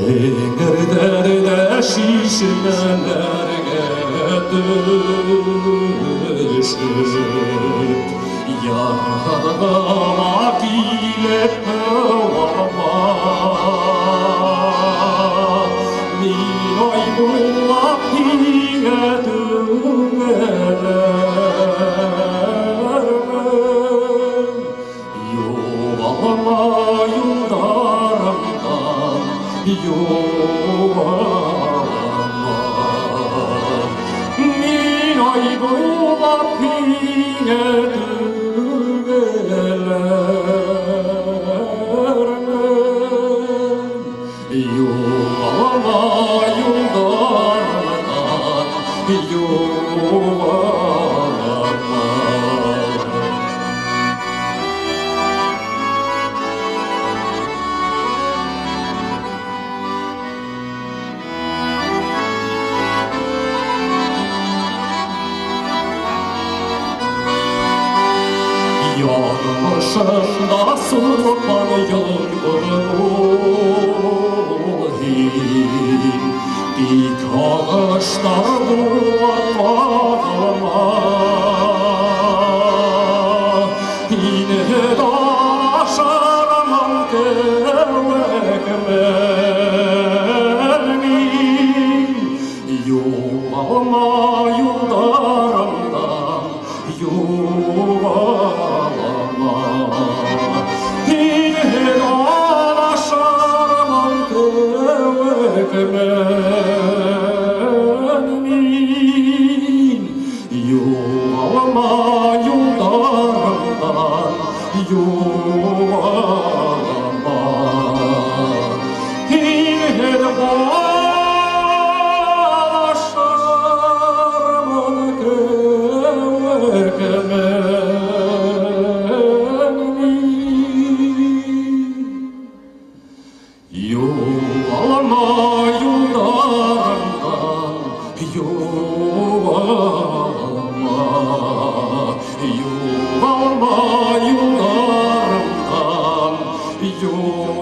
Speaker 2: Eğerlerde şişmelerge düşüp Yargılamak ile pevama Ninoy bulak ile düğmeler Yuvalama yollarımdan Yuvalama Ninoy bulak ile Yuvalama yollarımdan Yuvalama Yanmışında sultan yılgınıhin Dik ağaçlar duvarlarıma Yine daşaramam geveklermin Yuvalama yollarımdan Yuvalama Yine daşaramam geveklermin Yuvalama yollarımdan Yuvalama Yine daşaramam Yuvalama yollarımdan Yuvalama Yuvalama yollarımdan Yuvalama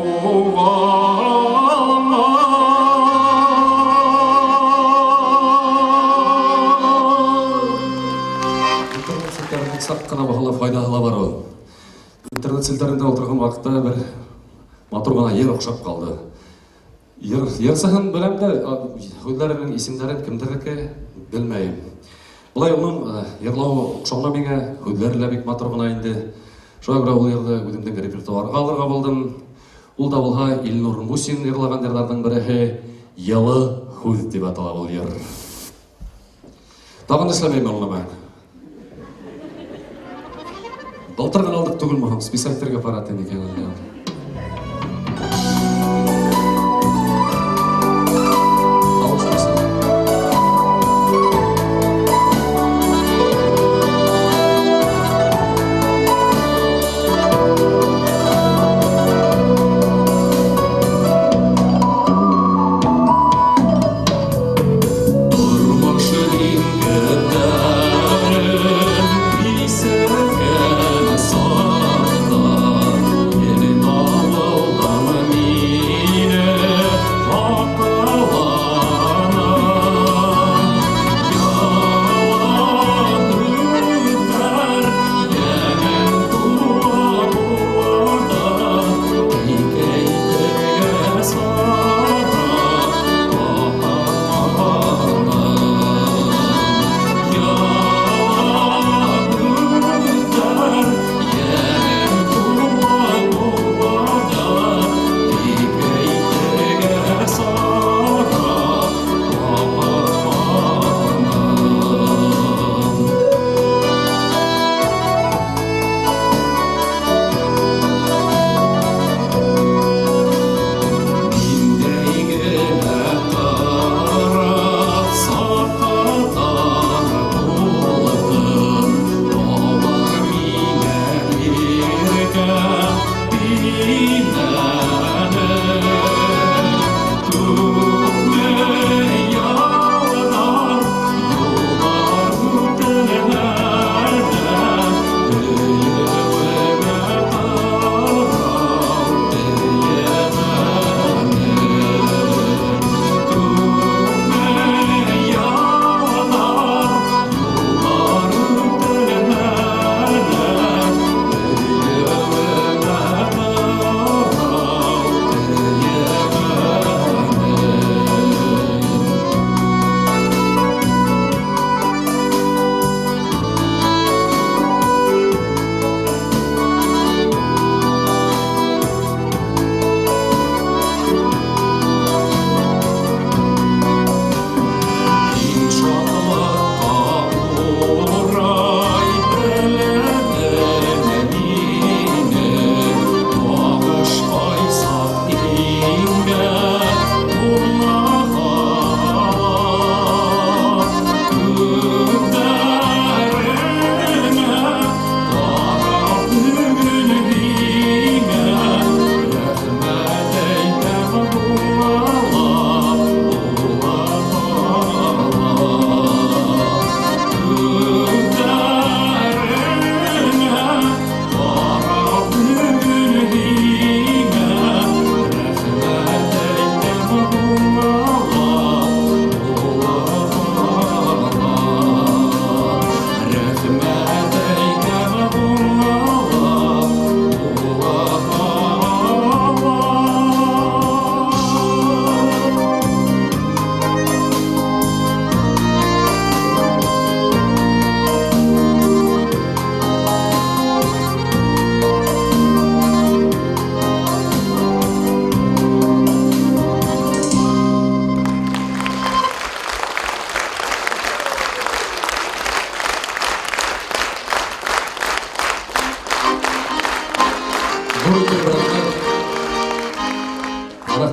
Speaker 2: İnternet silтерinde сақ қана бағалап пайдалы бар ол. Интернет silтерінде отырған уақытта бір матур ғана ер оқшап қалды. Ер сахын білемді, өйлерінің есімдерін кімдердікі білмейм. Бұлай оның ерлау оқшауына меңе өйлерілі бек матур ғана енді Шуңа күрә ул йырды үземнең репертуарга алырга булдым. Ул да булһа Илнур Мусин йырлаган йырларның бере Йылы һүз дип атала ул йыр. Тагын эшләмәйме ул мен? Былтыр гына алдык түгелме? Списательгә аппарат икән ул.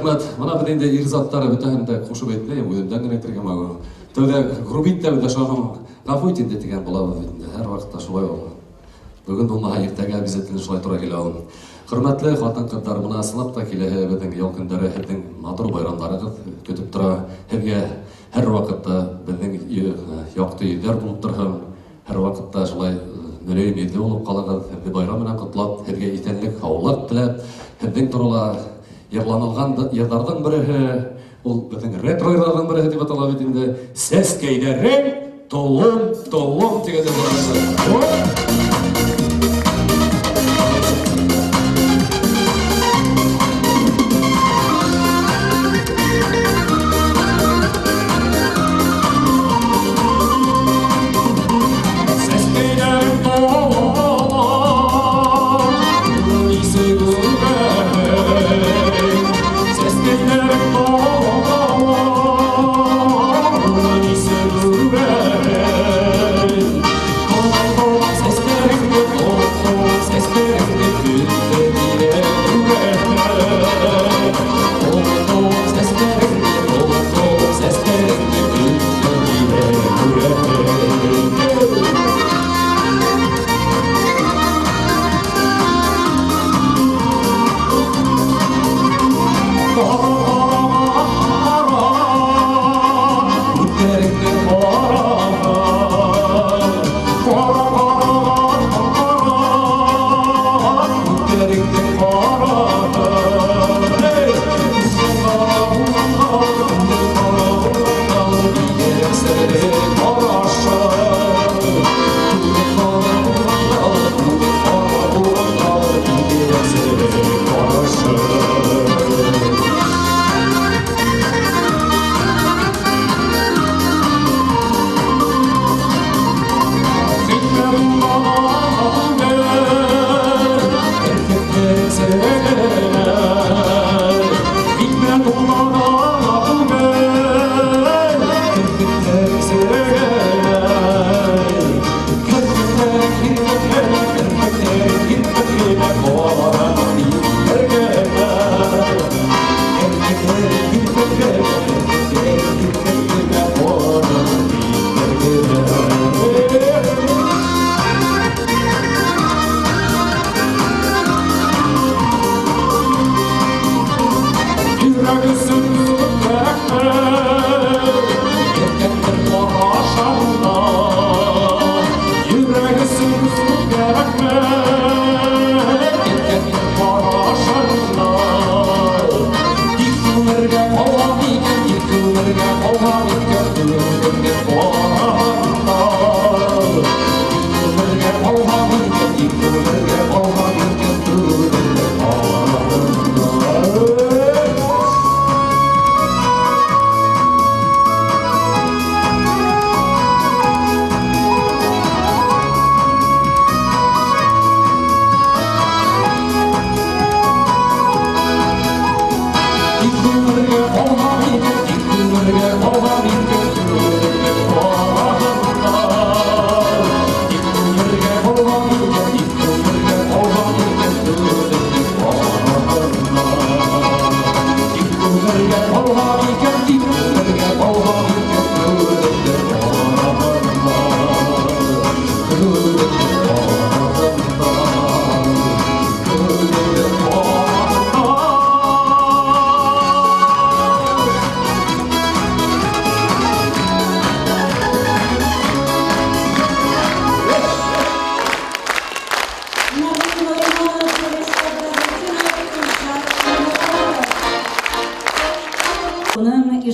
Speaker 2: Рахмет. Мына бит инде ир-заттары бөтәһен дә кушып әйтмәйм, үземдән генә әйтергә мәгълүм. Тәүдә грубит тә шуның гафу ит инде дигән булабыз бит инде. Һәр вакытта шулай ул. Бүген булмаһа иртәгә обязательно шулай туры килә ул. Хөрмәтле хатын-кызлар, мына сынап та килә беҙҙең ял көндәре, һеҙҙең матур байрамдарығыҙ көтөп тора. Һеҙгә һәр вакытта беҙҙең яҡты өйҙәр булып торһон. Һәр вакытта шулай мөләйем еҙле булып ҡалығыҙ. Һеҙҙе байрам менән ҡотлап, һеҙгә иҫәнлек, һаулыҡ теләп, һеҙҙең турала йырланылған йырҙарҙың береһе, ул беҙҙең ретро йырҙарҙың береһе дип атала бит инде. Сәскәйҙәрең толом тигәндә буласы.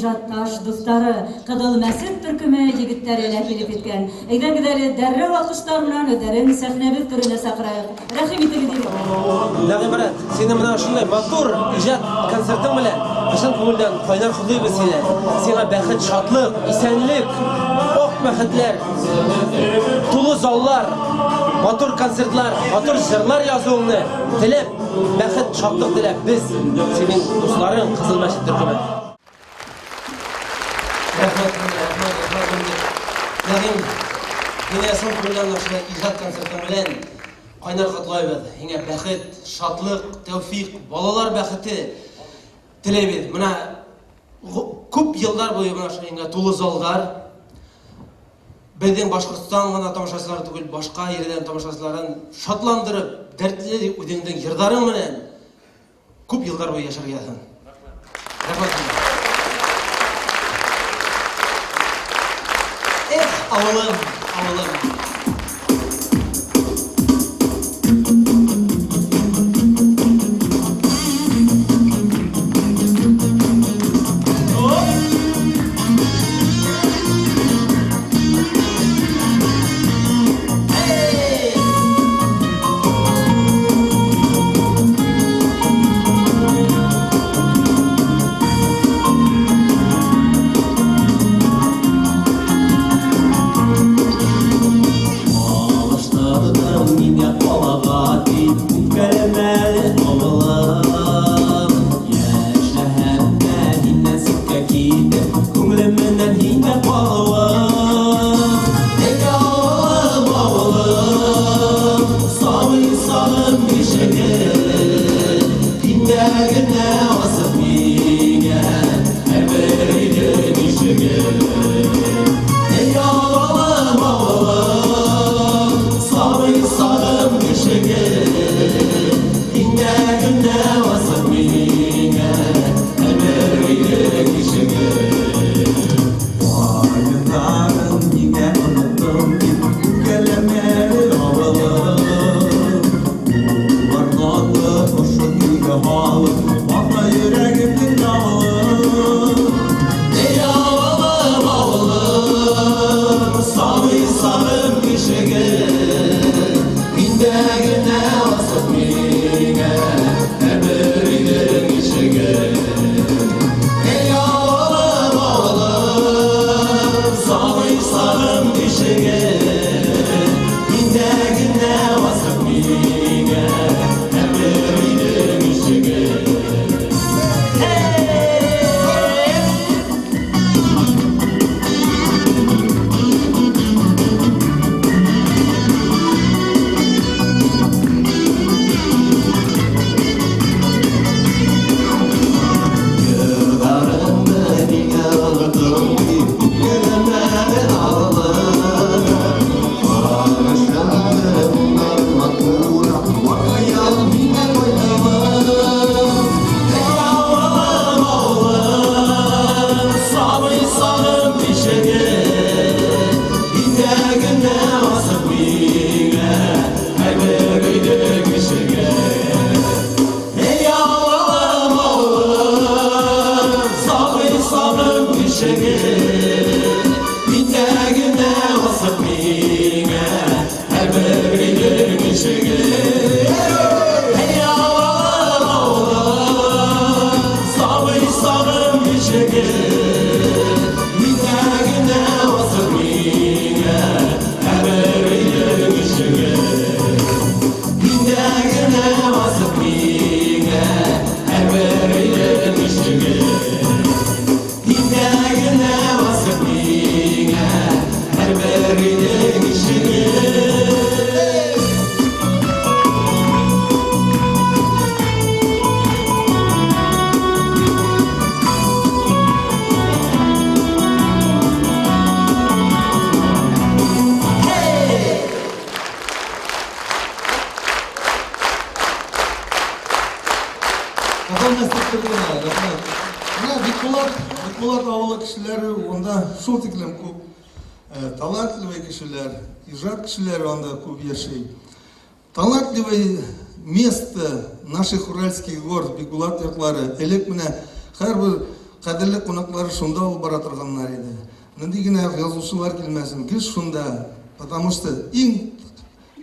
Speaker 3: иҗатташ дуслары, Кыдыл Мәсет төркеме егетләре дә килеп иткән. Әйдәгез әле дәррәү алкышлар белән өдәрен сәхнәбез түренә сакырайык. Рәхим итегез дип.
Speaker 11: Нәгыйм брат, сине менә шундай матур иҗат концертың белән ышан күңелдән кайнар хурлыйбыз сине. Сиңа бәхет, шатлык, исәнлек, ак бәхетләр, тулы заллар, матур концертлар, матур җырлар язуыңны теләп, бәхет, шатлык теләп без синең дусларың Кызыл Мәчет төркеме. Нәгыйм, менә соң күңелдән шундай иҗат концертың белән кайнар котлайбыз. Һиңа бәхет, шатлык, тәүфик, балалар бәхете теләйбез. Менә күп еллар буе менә шуңа тулы заллар, безнең Башкортстан гына тамашачылар түгел, башка ердән тамашачыларын шатландырып, дәртле үзеңнең йырдарың белән күп еллар буе яшәргә язсын. Рәхмәт. Эх, авылым, авылым.
Speaker 12: Бикбулат авылы кешеләре онда шул тиклем күп талантливый кешеләр, иҗат кешеләре анда күп яши. Талантливое место наших уральских гор, Бикбулат яклары. Элек менә һәрбер Kadirli konakları şunda olup bara turganlar edi. Nindi gine yazıcılar kelmesin ki şunda, потому что en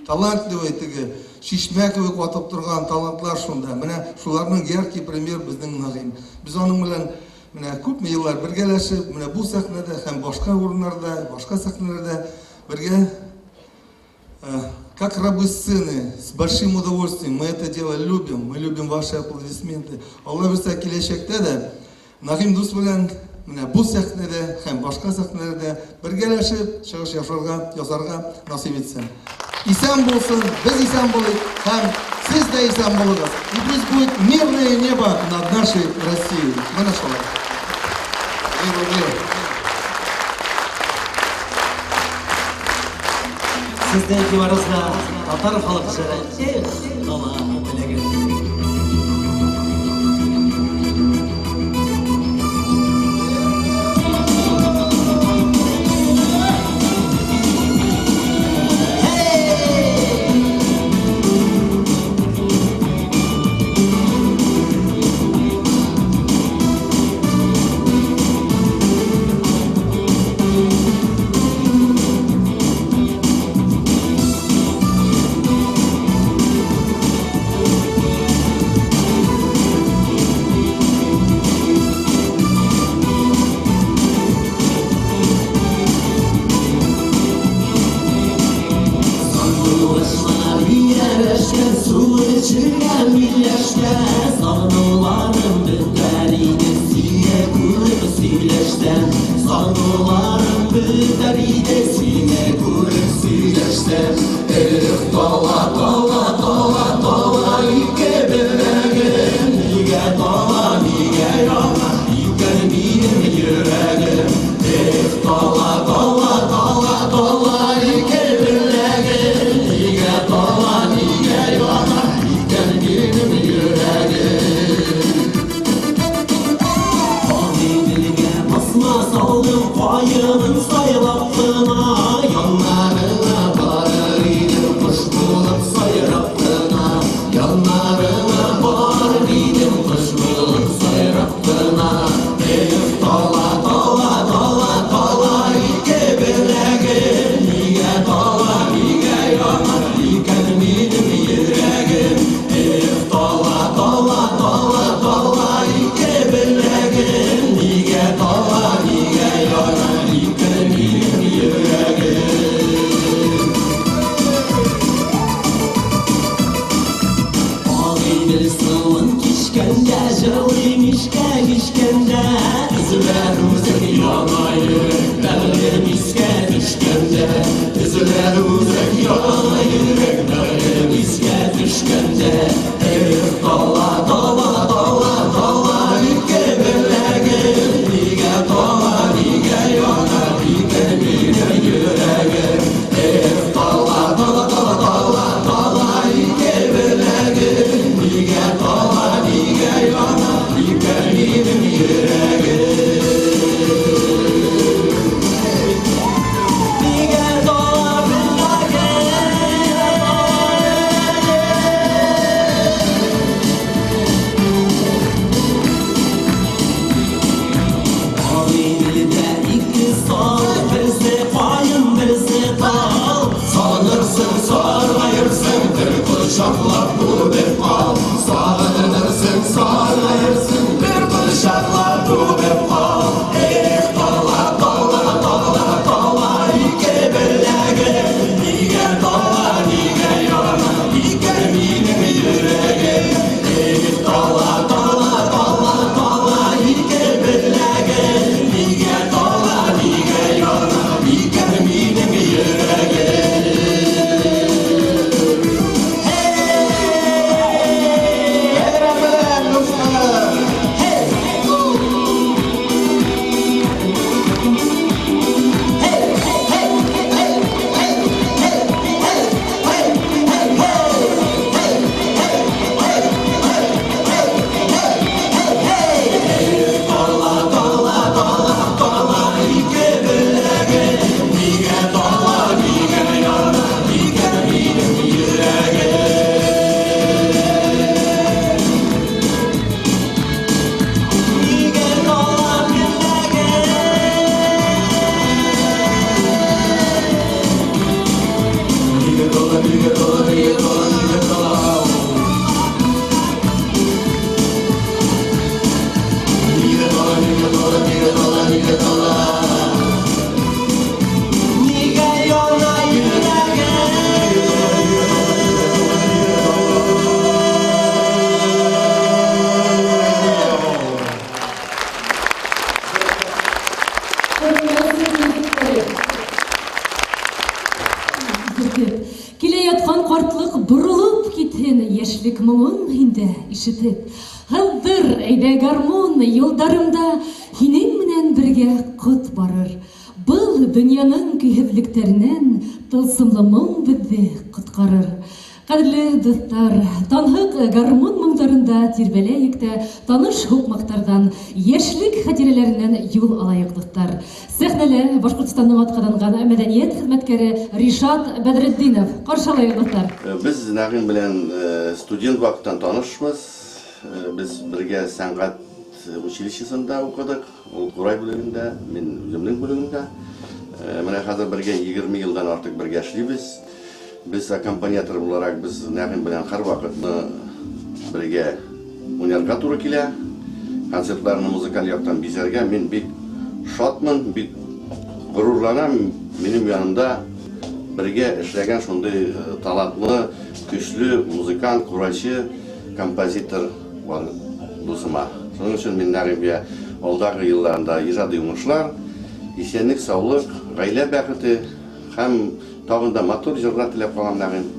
Speaker 12: talantlı etigi şişmek ve atıp turgan talantlar şunda. Mine şularning yarki premier bizning Nagim. Biz onun bilen mine ko'p yıllar birgalashib, mine bu sahnada hem başka o'rinlarda, başka sahnelarda birga как рабы сцены, с большим удовольствием. Мы это дело любим, мы любим ваши аплодисменты. Алла берсе келешекте de Nagim дус белән менә бу сәхнәдә һәм башка сәхнәләрдә бергәләшеп чыгыш ясарга насыйп итсен. Исән булсын, без исән булыйк һәм сез дә исән булыгыз. И пусть будет мирное небо над нашей Россией. Менә шулай.
Speaker 11: Sizden civarınızda Tatar halkçıları Allah bileğin.
Speaker 1: яшьлек моңын инде ишетеп. Хәзер әйдә гармон юлдарымда һинең менән бергә кот барыр. Был дөньяның көйһезлекләреннән тылсымлы моң безне коткарыр. Кадерле дуслар, танһык гармон моңларында тирбәләйек тә таныш хукмактардан, яшьлек хатирәләреннән юл алайык дуслар. Сәхнәле Башкортстанның аткарган мәдәният хезмәткәре Ришат Бәдретдинов. Каршылайык дуслар.
Speaker 13: Без Нәгыйм белән студент вакыттан танышбыз. Без бергә сәнгать училищесында укыдык. Ул Курай бүлегендә, мин үземнең бүлегемдә. Менә хәзер бергә 20 елдан артык бергә эшлибез. Biz аккомпаниатор буларак biz Нәгыйм белән һәрвакытны бергә уйнарга туры килә. Концертларны музыкаль яктан бизәргә мин бик шатмын, бик горурланам. Минем янымда бергә эшләгән шундый талантлы, көчле музыкант, курайчы, композитор бар дусыма. Шуның өчен мин Нәгыймгә алдагы елларында иҗади уңышлар, исәнлек, саулык, гаилә бәхете һәм тагын да матур җырлар теләп калам Нәгыйм.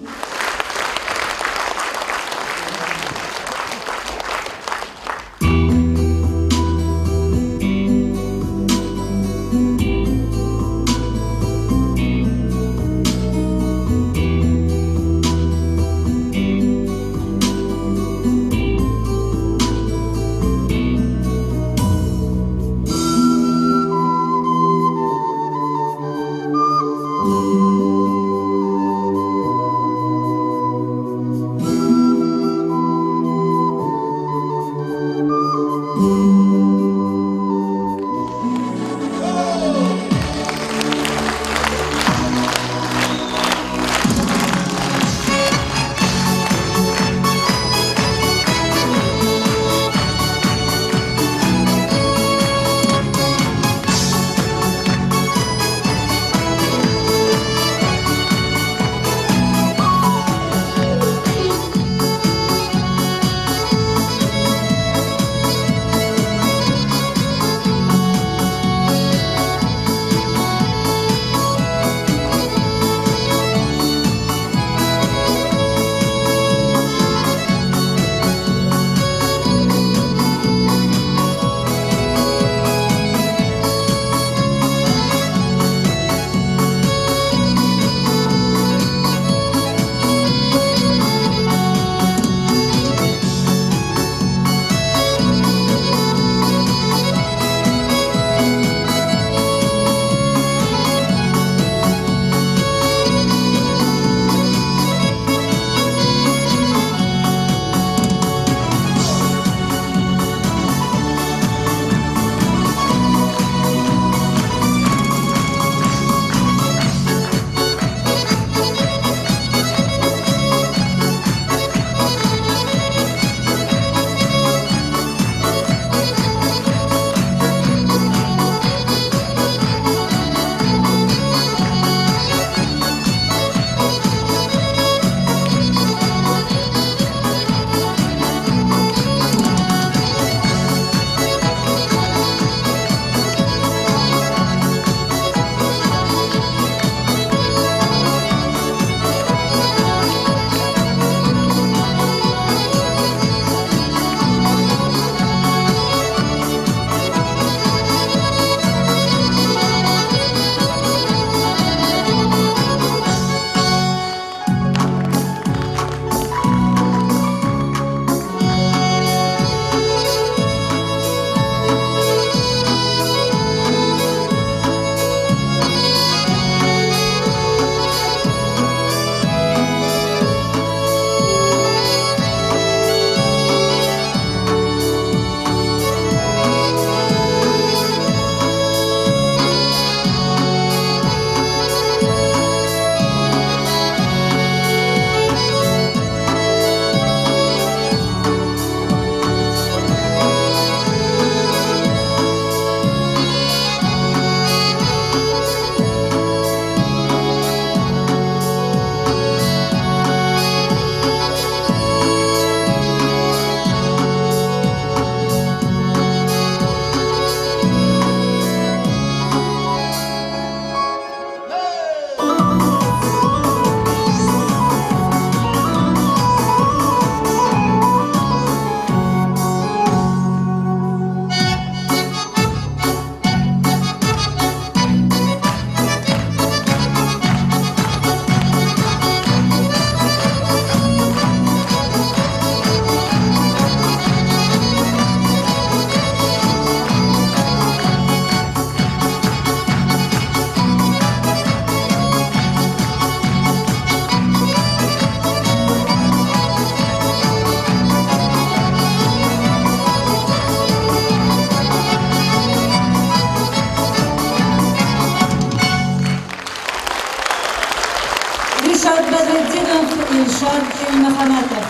Speaker 3: Абдулмөхәмәтов,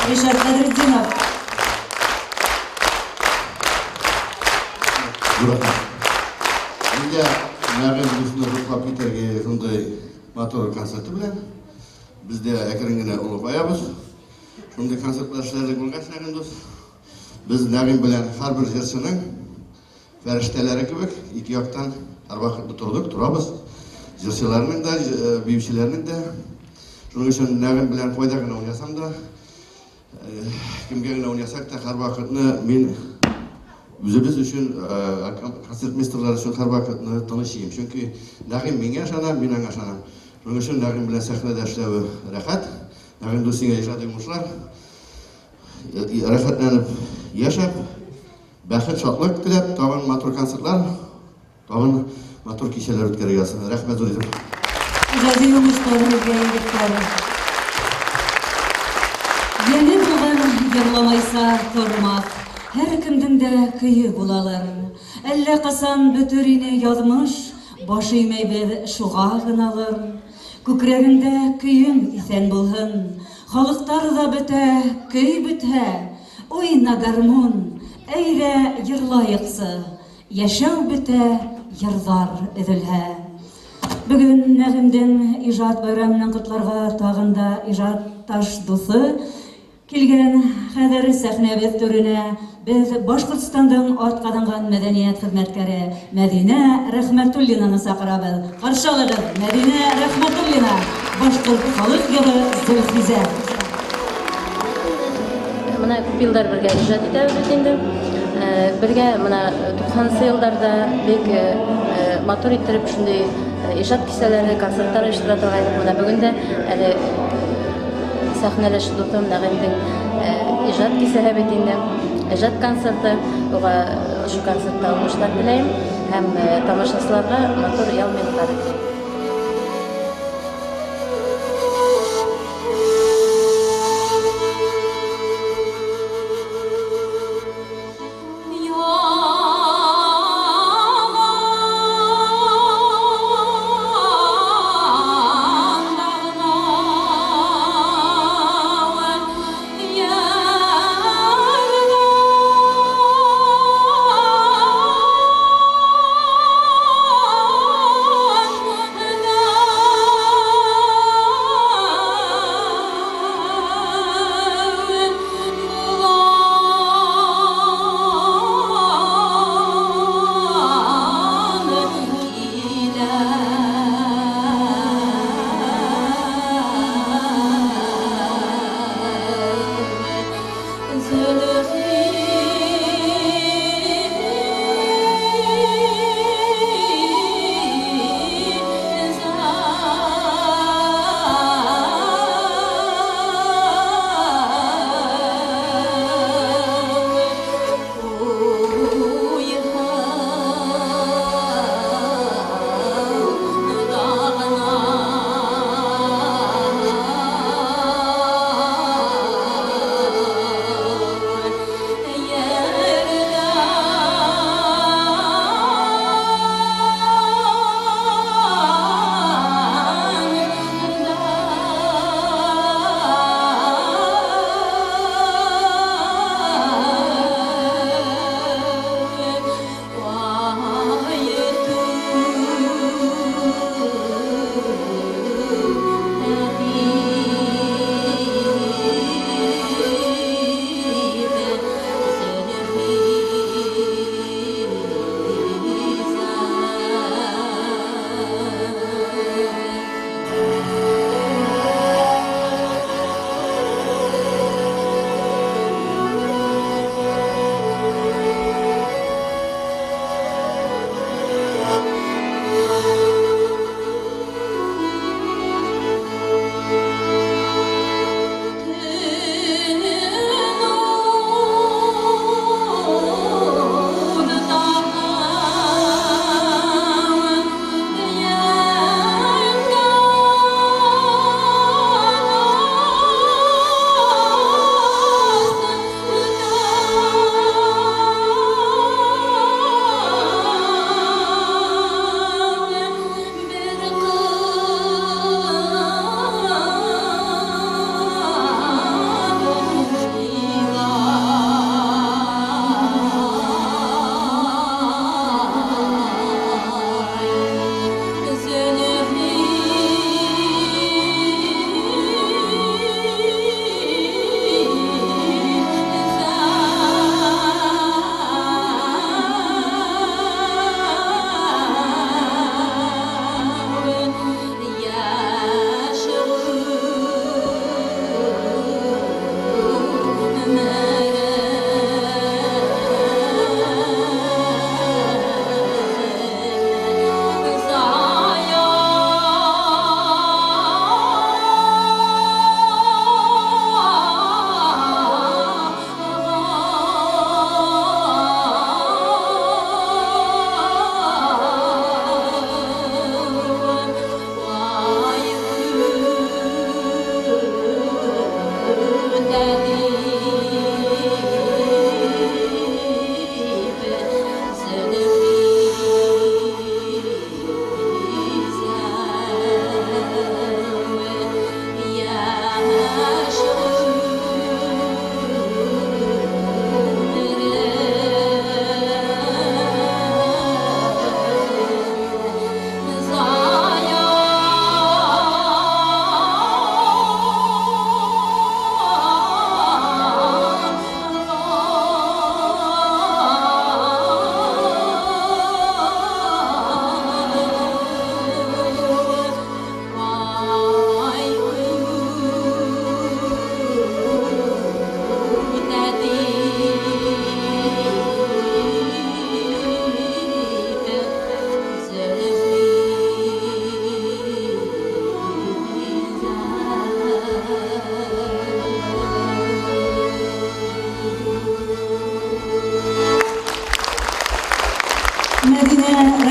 Speaker 3: Ришат Бәдретдинов.
Speaker 14: Менде нағын үстіне тоқтап кетерге сондай мотор концерті білен. Бізде әкірінгіне ұлы қоябыз. Сондай концертлар шыларлық болған нағын дос. Біз нағын білен har bir жерсінің фәрештелері кебек, екі яқтан арбақытты тұрабыз. Жерселерінің да, бейбішелерінің де. Шының үшін нағын білен қойдағына ойнасам да, кімгеніне ойнасақ та har вақытны мен өзіміз үшін, концертмейстерлер үшін har вақытны танышайым. Çünkü нағын менге ашанам, мен аңа ашанам. Шының үшін нағын білен сәхнеде эшләуі рәхәт. Нағын досыңа ижады мұшылар. Рәхәтләніп яшап, бәхет шатлык тілеп, тағын матур концертлар, тағын матур кешелер өткерегесін. Рәхмәт зор етіп.
Speaker 3: Ижады йомыштарыңызға егеттері. Ені туған ерламайса тұрмақ, әр кімдің де күйі болалар. Әлі қасан бүтіріне ядмыш, башы емейбед шуға ғыналар. Көкірегінде күйім исән болғын, халықтар да біте, көй біте. Ойна гармон, әйрә йырлайықсы, яшәү біте, йырдар өҙөлһә. Бүгін нәғімден ижад байрамының құтларға тағында ижад таш дусы келген хәҙер сәхнәбеҙ түренә біз Башҡортостандың атҡаҙанған мәҙәниәт хеҙмәткәре Мәҙинә Рәхмәтуллинаны саҡырабыҙ. Ҡаршы алығыҙ, Мәҙинә Рәхмәтуллина, башҡорт халыҡ йыры Зөлхизә.
Speaker 15: Мына күп йылдар бергә ижад итәбез бит инде. Бергә мына 90-сы йылдарда бик матур иттереп шундай ижад кисәләре, концерттар оештыра торғайныҡ. Мына бөгөн дә әле сәхнәләшеп дуҫым Нәғимдең ижад кисәһе бит инде. Ижад концерты, уға ошо концертта уңыштар теләйем һәм тамашасыларға матур ял минуттары теләйем.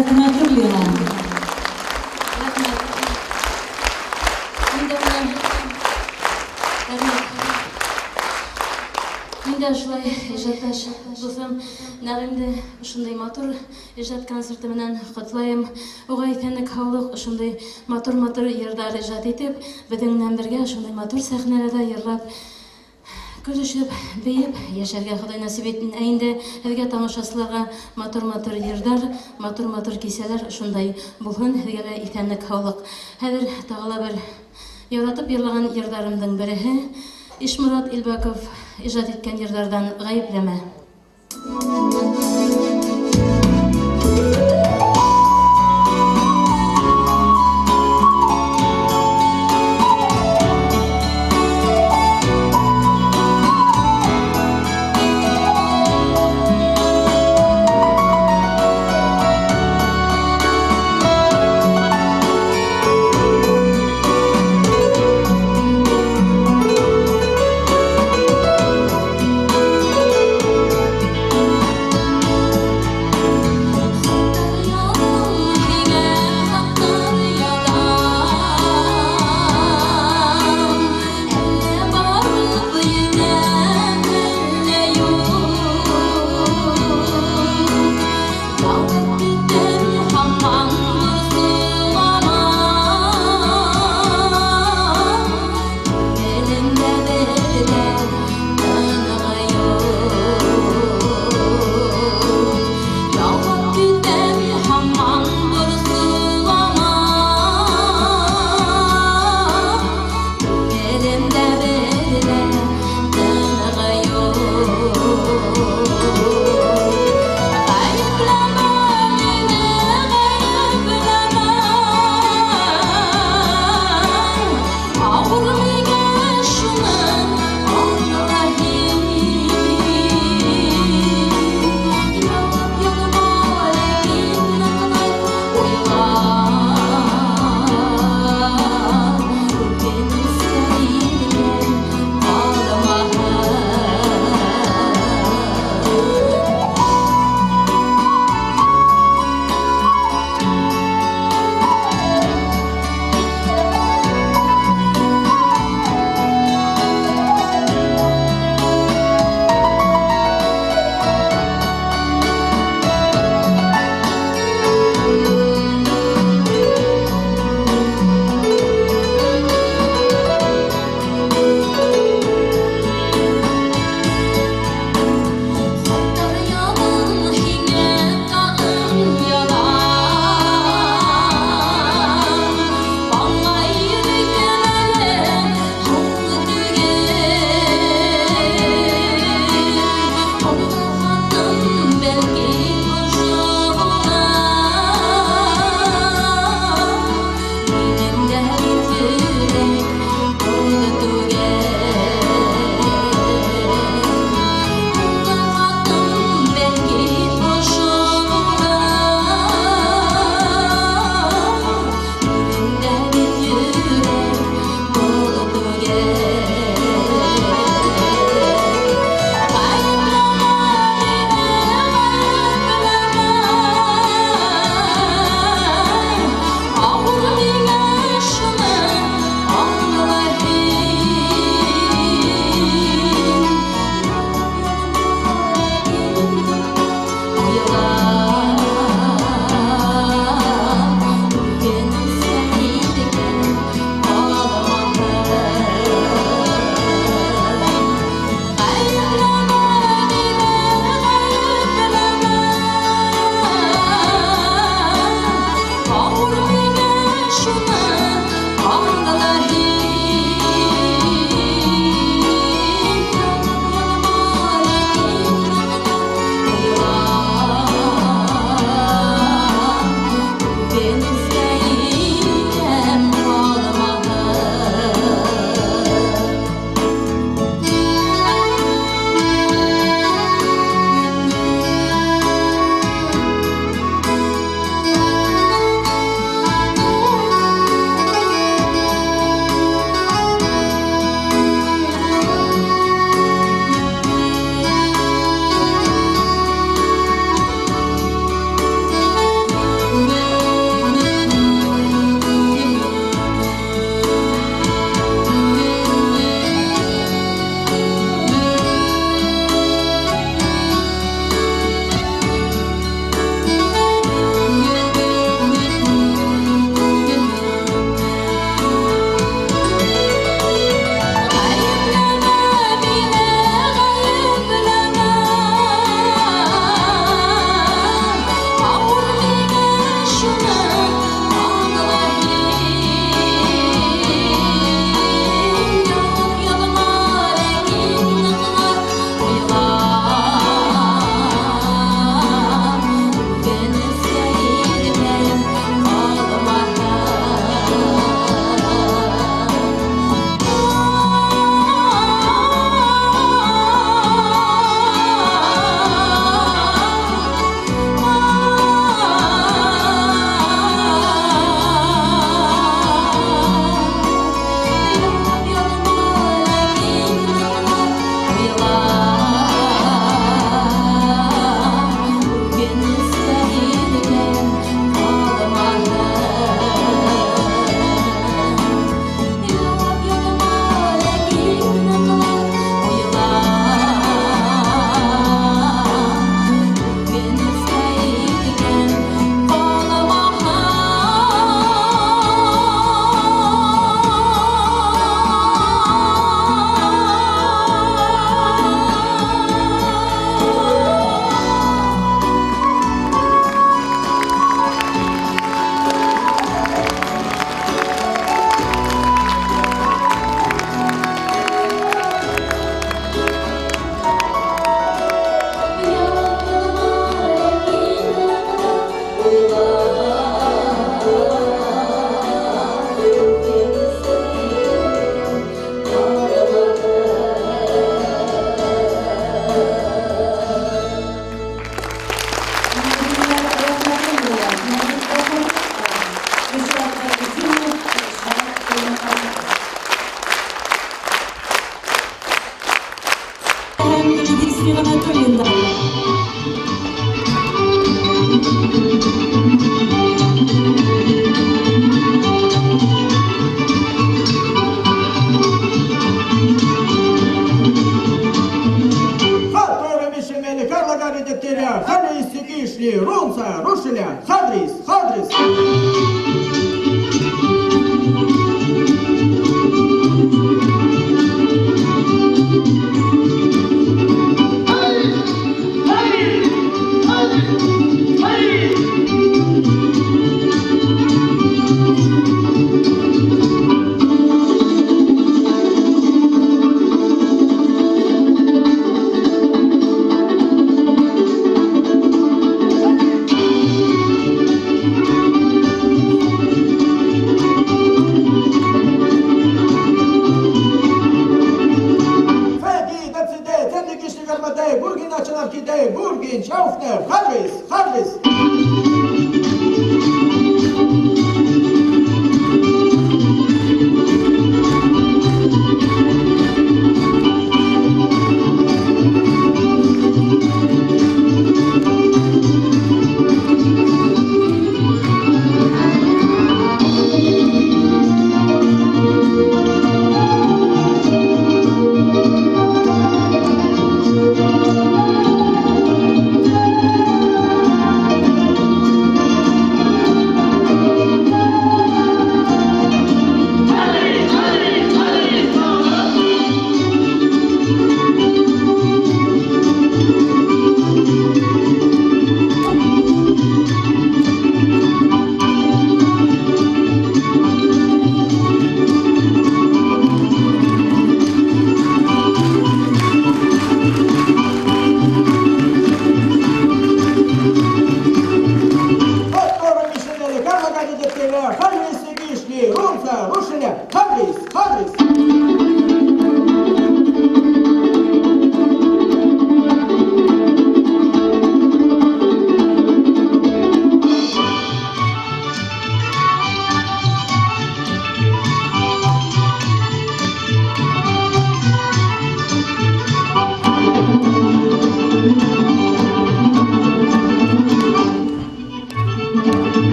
Speaker 3: Артематур Лена.
Speaker 15: Инде шулай ижатташ дусым Нәгимде ушундай матур ижат концерты менен котлайм. Угай тәнек хаулык ушундай матур йырдар ижат итеп, безнең белән бергә ушундай матур сәхнәләрдә йырлап күрешеп, бейеп яшәргә Ходай насип итсен. Инде һезгә тамашачыларга матур йырдар, матур кисәләр ушундай булһын, һезгә дә исәнлек хаулык. Хәзер тагыла бер яратып йырлаган йырдарымның береһе Ишмурат Илбаков ижад иткән йырдардан гаепләмә.
Speaker 3: Нигъмәтуллиндар.
Speaker 9: Рунца, Рушеля, Хадрис, Хадрис. Burgin, Schaufner, Hadris, Hadris.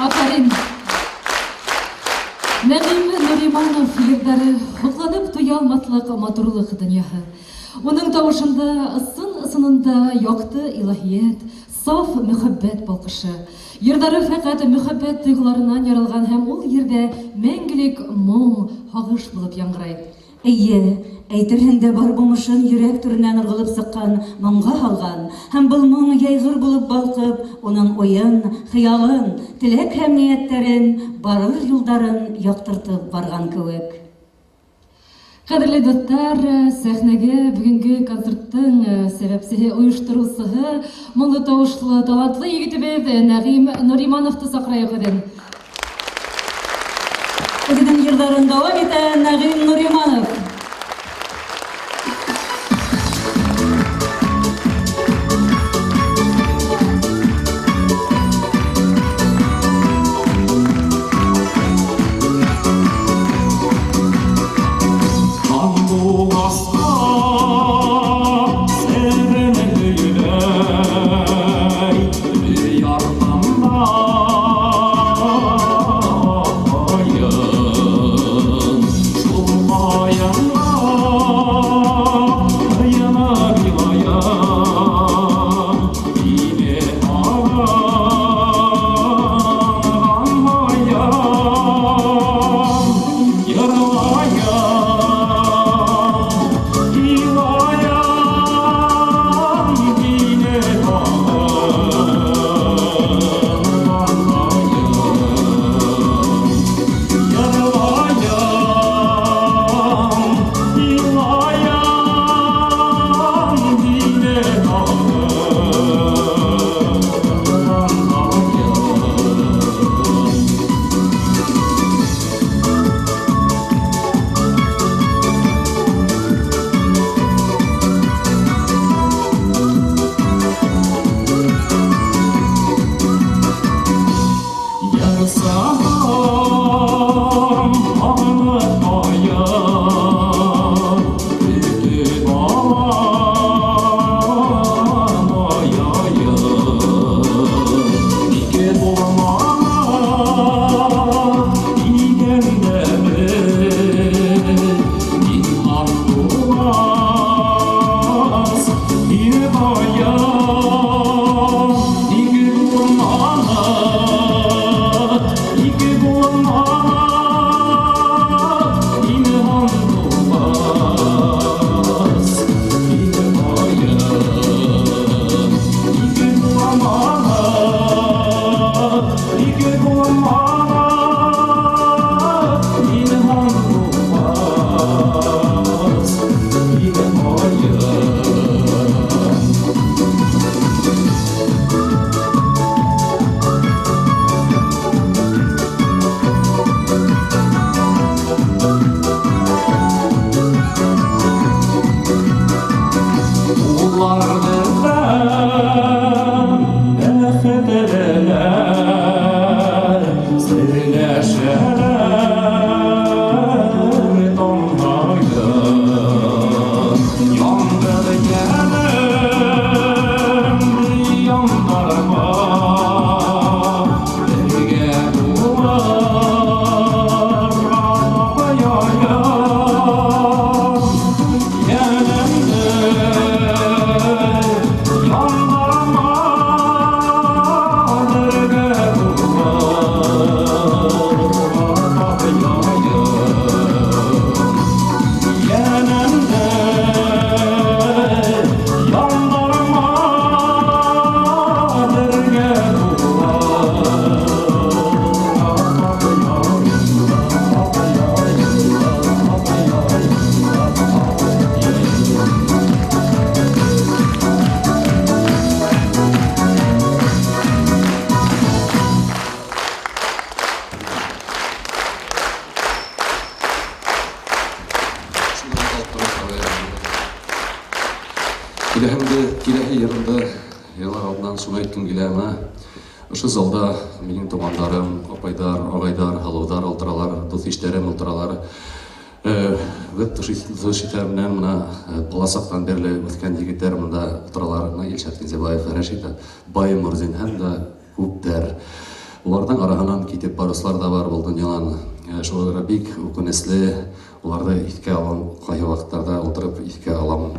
Speaker 1: Aferin. Нәғим Нуриманов ерлері хоқланып туя алмаслық матурлық дүнияғы. Оның тауышында ысынында яқты илахиет, саф мүхәббәт балқышы. Ерлері фәқат мүхәббәт түйғыларынан яралған һәм ул ерде мәңгілік моң һағыш булып яңгырайды.
Speaker 3: Әйе, әйтерһендә бар бумышын йөрәк түреннән ыргылып сыккан, моңга һалган, һәм был моң яйгыр булып балкып, уның уен, хыялын, теләк һәм ниятләрен, барыр юлдарын яктыртып барган кебек.
Speaker 1: Кадерле достар, сәхнәгә бүгенге концерттың сәбәпсеһе, оештырусыһы, моңлы тавышлы, талантлы егетебез Нәгыйм Нуримановты сакрайык иден.
Speaker 3: Үгеден йырдарын дәвам итә Нәгыйм Нуриманов.
Speaker 9: Oh
Speaker 2: Киләһе йырында еллар алдынан шуны әйткем килә ана. Ошо залда минең тугандарым, апайдар, агайдар, халыудар ултыралар, дус иштәрем ултыралар. Вот шиһәр менән мына Паласактан берле үткән егетләр монда ултыралар. Илшат Кензебаев, Рәшит Бай Мурзин һәм дә күптәр. Уларның араһынан китеп барыслар да бар булды дөньядан. Шулар бик үкенечле, уларда искә алам, кайгы вакытларда утырып искә алам.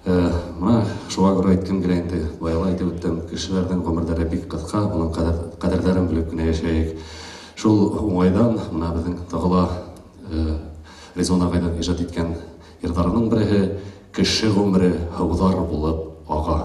Speaker 2: Мына шуңа күрә әйткем килә инде, баягы әйтеп үттем, кешеләрнең гомерләре бик кыска, уның кадерләрен белеп кенә яшәйек. Шул уңайдан мына безнең тагыла Резон агайдан иҗат иткән йырдарының бере кеше гомере һаудар булып ага.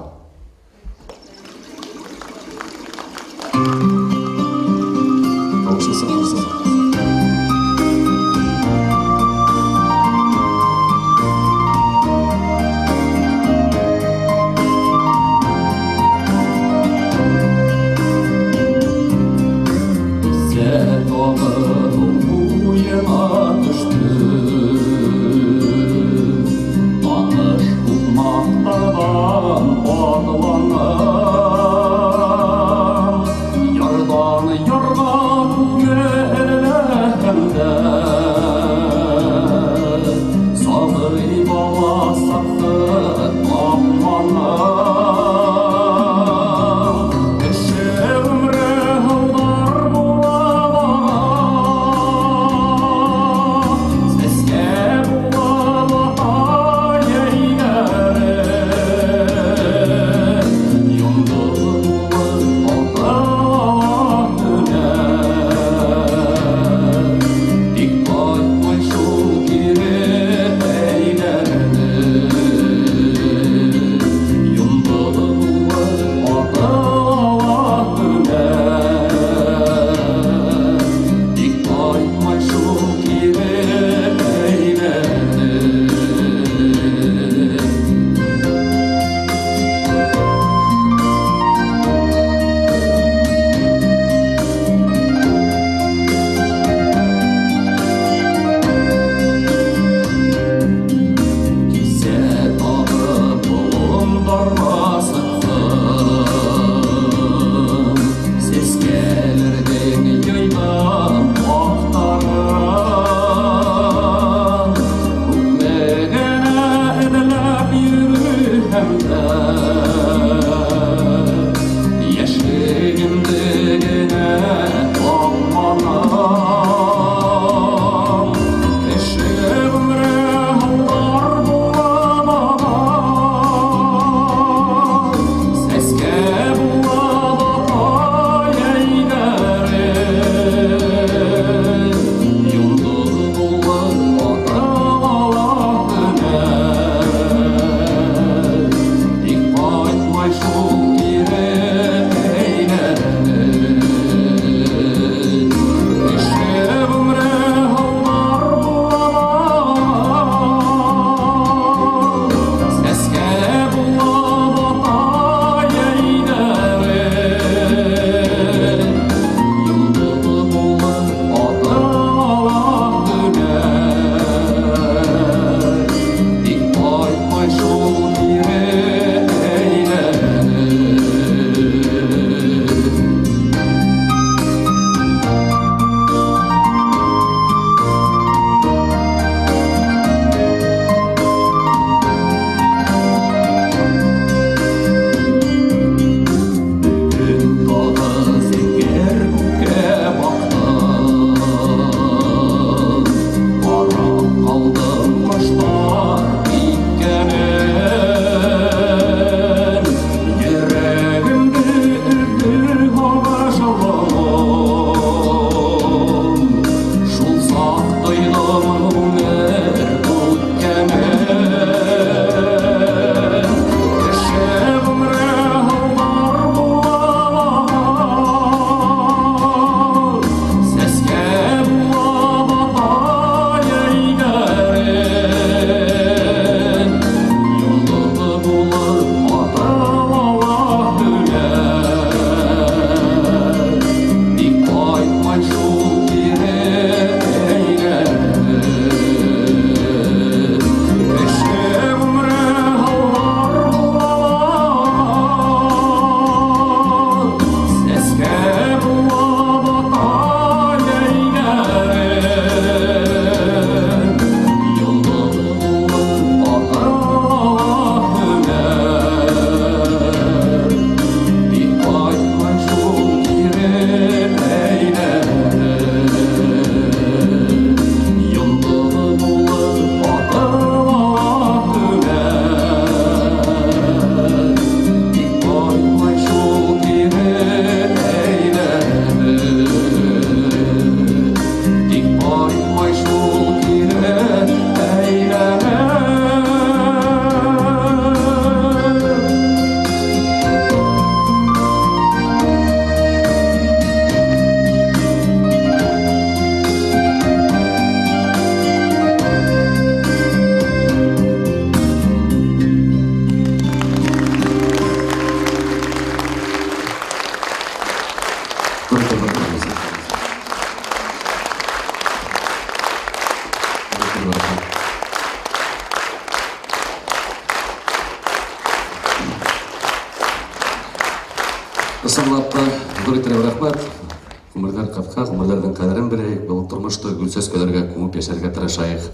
Speaker 2: рәхмәт. Ғүмерләр катка, ғүмерләрнең кадерен беләйек, был тормышты гүл сәскәләргә күмеп яшәргә тырышайык.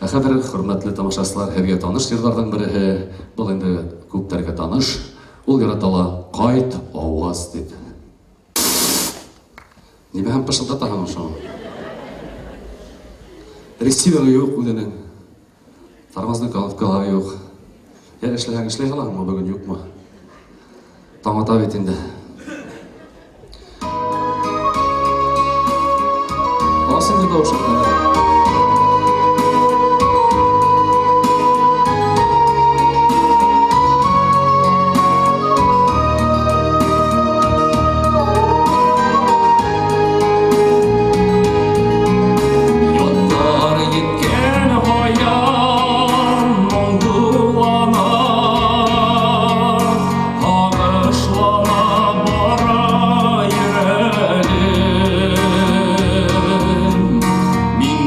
Speaker 2: Хәзер, хөрмәтле тамашачылар, һәргә таныш җырлардан бере, был инде күптәргә таныш. Ул яратыла «Кайт, аваз» дип. Нимә һәм пышылдатаһың шуны? Ресиверы юк үҙенең. Тормозны калыпкалары юк. Я эшләһәң эшләй алаңмы бүген юкмы? Таң ата бит инде. Синде тауышында.
Speaker 16: Min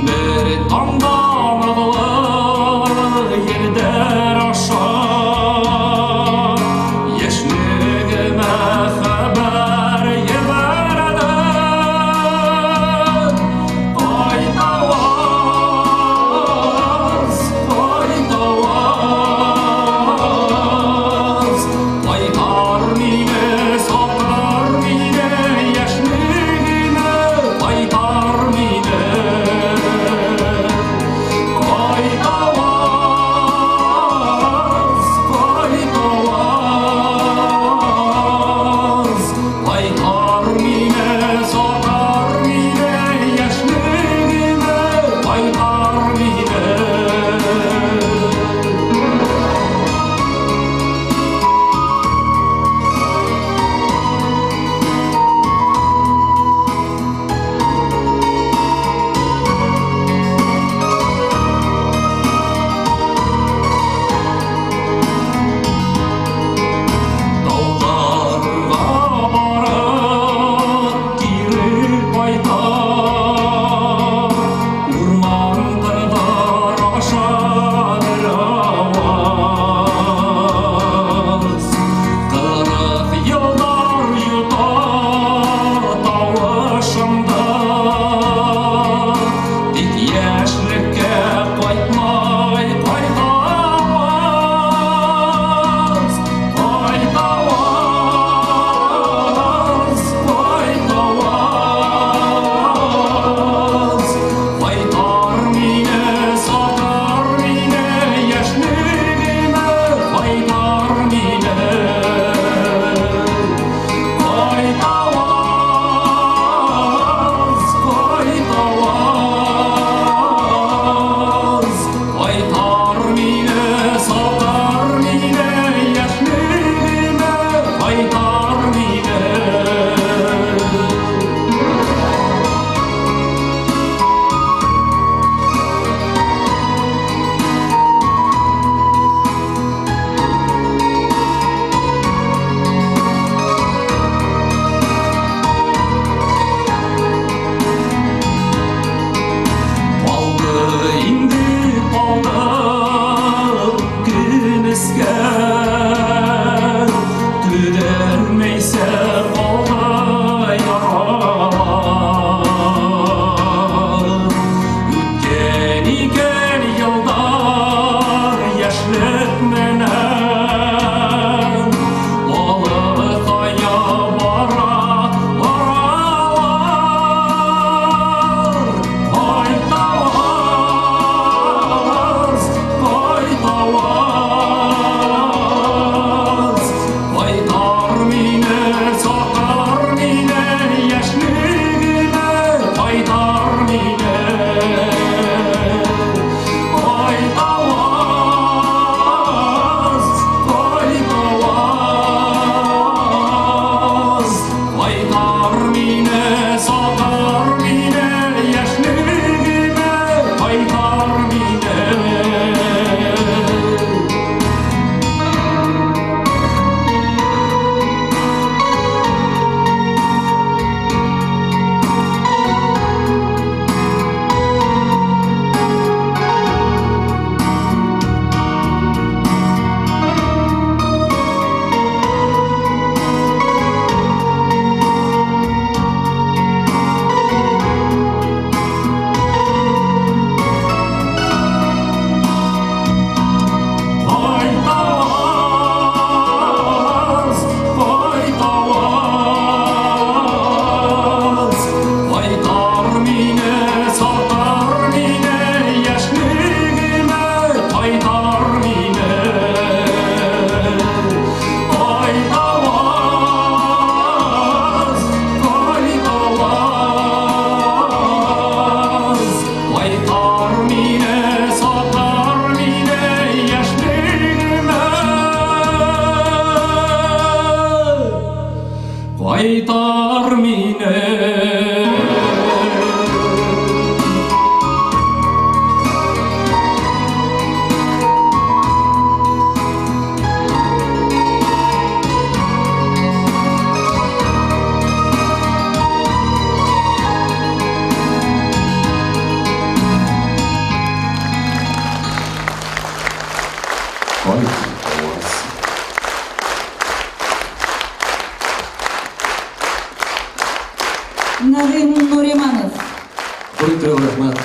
Speaker 2: рәхмәт.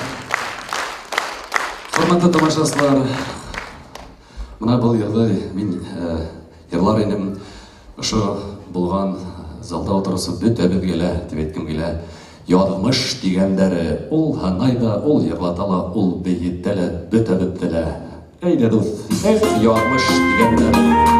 Speaker 2: Хөрмәтле тамашачылар, менә был елда мин йырлар идем. Ошо булган залда отырысы бөтәбезгә дип әйткем килә. Язмыш дигәндәре ул һанайда, ул йырлатала, ул бәйеттәлә, бөтәбездәлә. Әйдә дус, язмыш дигәндәре.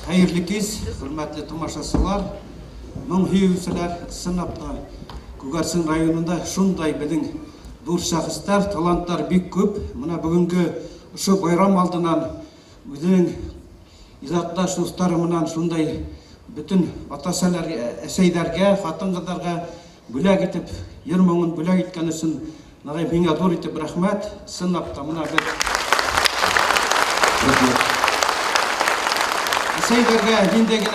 Speaker 9: Hayırlı kez, hürmetli tamaşaçılar, мың hüyüsüler sınıfta Kugarsın rayonunda şunday bizim dur şahıslar, talantlar büyük köp. Mına bugünkü şu bayram aldından bizim izatdaş dostlarımdan şunday bütün atasalar, eseylerge, hatın kızlarga bülak etip, 20 mыңын bülak etken için nağay bina dur etip rahmet sınıfta mına bir Eseylerge hindegine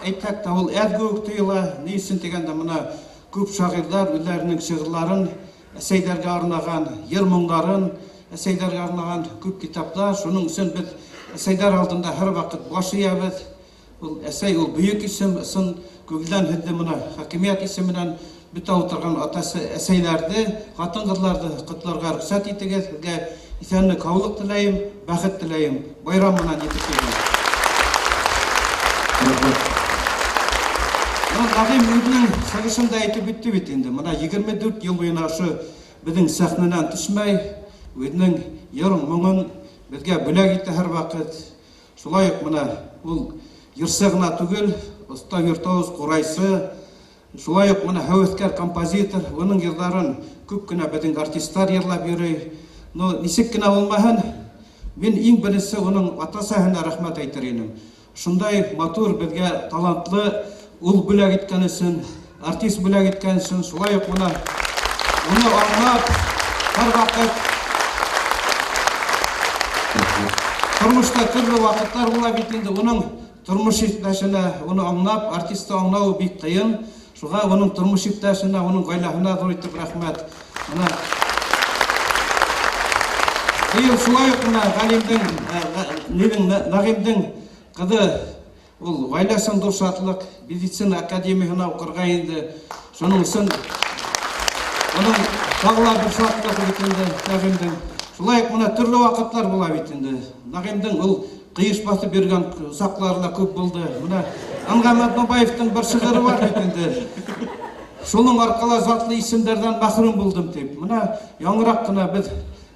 Speaker 9: ayttak da ol ergök tuyula neysin degende mına köp şagirler özlerinin şiirlerin eseylerge arnagan 20 mыңдарын eseylerge arnagan köp kitaplar şunun için biz eseyler aldığında her vakit başlayabız. Ol esey ol büyük isim ısın kögülden hidde mına hakimiyet isiminden bütün oturgan atası eseylerdi, hatın kızlardı kıtlarga rüksat etigiz. İsenli kavluk dileyim, bakıt dileyim. Bayramına yetişelim. Nağim özünün sağışında aytып bitti bitindi. Mına 24 yıl boyuna şu bizim sahnadan düşmey, özünün 20 mыңын bizge bülak etti her vakit. Şulayık mına ul yırsığına tügül, usta virtuoz kuraysı, şulayık mına heveskar kompozitor, onun yılların köp kına bizim artistler yırlap yürüy. No nisik kına olmahan, men en birisi onun atasahına rahmet aytır edim. Şunday matur bizge talantlı ul bülak etken için артист бүләк еткән өчен, шулай ук уны аңлап, һәрвакыт тормышта төрле вакытлар була бит инде. Уның тормыш иптәшенә уны аңлап, артистты аңлау бик кыен. Шуңа уның тормыш иптәшенә, уның гаиләһенә зур итеп рәхмәт. Быел шулай ук Нәгыймдең кызы ул гаиләсен душатлык медицина академиясына укырга инде. Шуның өчен уның саглап душатлык бит инде Нәгыймдең. Шулай ук мына төрле вакытлар була бит инде. Нәгыймдең ул кыйыш басып бергән сакларына күп булды. Мына Ангамат Бабаевтың бер шигыре бар бит инде. Шуның аркылы затлы исемдәрдән мәхрүм булдым дип. Мына яңрак кына без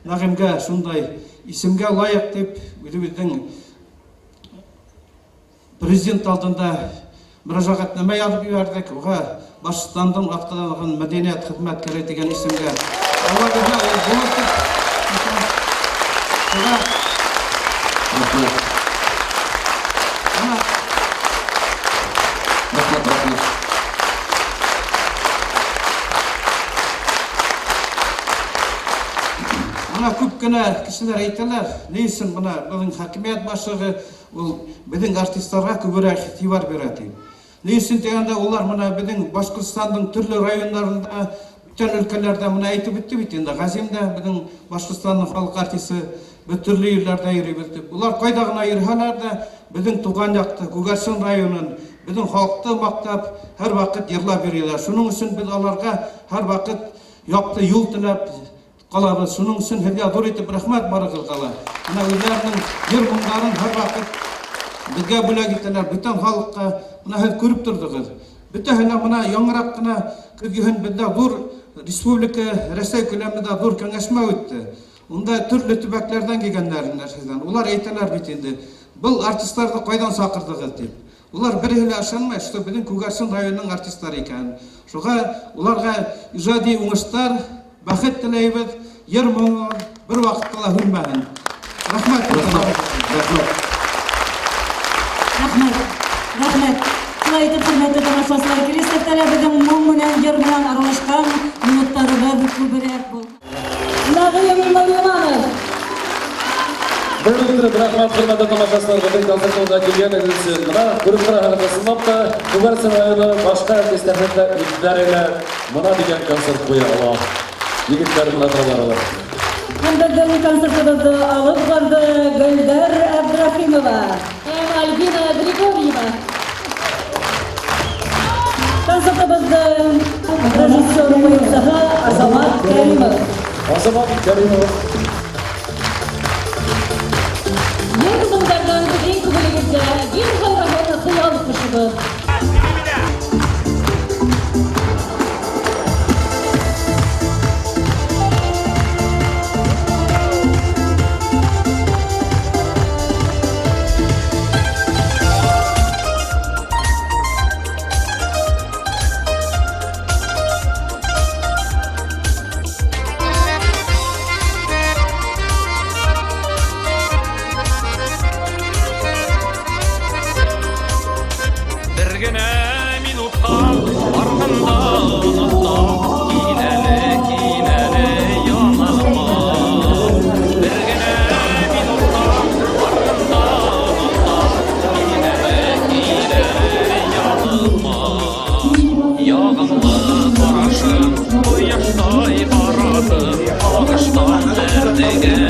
Speaker 9: Нәгыймгә шундай исемгә лаек дип үзебезнең президент алдында мөрәҗәгатнамә язып җибәрдек. Уга Башкортстанның аткарылган мәдәният хезмәткәре дигән исемгә. Мына күп кенә кешеләр әйтәләр, ни өчен мына безнең хакимият башлыгы ул безнең артистларга күбрәк игътибар бирә дип. Ни өчен дигәндә улар мына безнең Башкортстанның төрле районнарында, бүтән өлкәләрдә мына әйтеп үтте бит инде. Газимдә безнең Башкортстанның халык артисты төрле җирләрдә йөри бит. Улар кайда гына йөрһәләр дә безнең туган якты Күгәрсен районын, безнең халыкты мактап, һәр вакыт йырлап йөриләр. Шуның өчен без аларга һәр вакыт якты юл теләп калабыз. Шуның өчен һәргә зур итеп рәхмәт барыгызга. Менә үзләренең йыр-моңнарын һәр вакыт безгә бүләк итәләр. Бүтән халыкка менә һез күреп тордыгыз. Бөтәһенә менә яңрак кына көзгән бездә зур республика, Рәсәй күләмендә зур кәңәшмә үтте. Унда төрле төбәкләрдән килгәннәр нәрсәдән. Улар әйтәләр бит инде. Был артистларны кайдан сакырдыгыз дип. Улар берәүле ышанмый, что безнең Күгәрсен районының артистлары икән. Шуңа уларга иҗади уңышлар, бәхет теләйбез, йыр-моң бер вакытта һүрмәһен. Рәхмәт.
Speaker 3: Рәхмәт. Шулай итеп, хөрмәтле тамашачылар, киләсе таләбедән моң менән йыр белән аралашкан минутларыбыз күбрәк булды. Нәгыйм Нуриманов.
Speaker 2: Бөлүндүрүп рахмат хурматтуу тамашачылар, біздің концертында келген үшін мына группалар арасында да Күгәрсен районы башка артистлерден үтәреле мына деген концерт куя ала. Егетлер мына баралар.
Speaker 3: Бүгінгі концертымызды алып барды Гөлдер Әбдрахимова
Speaker 1: һәм Альбина Григорьева.
Speaker 3: Концертымызды режиссер уенчысы Азамат Кәримов.
Speaker 2: Азамат Кәримов.
Speaker 1: Йыр-моңдардан біздің күбелегізде ең хайраны хыял кушыбыз.
Speaker 16: Ağaçlar nerede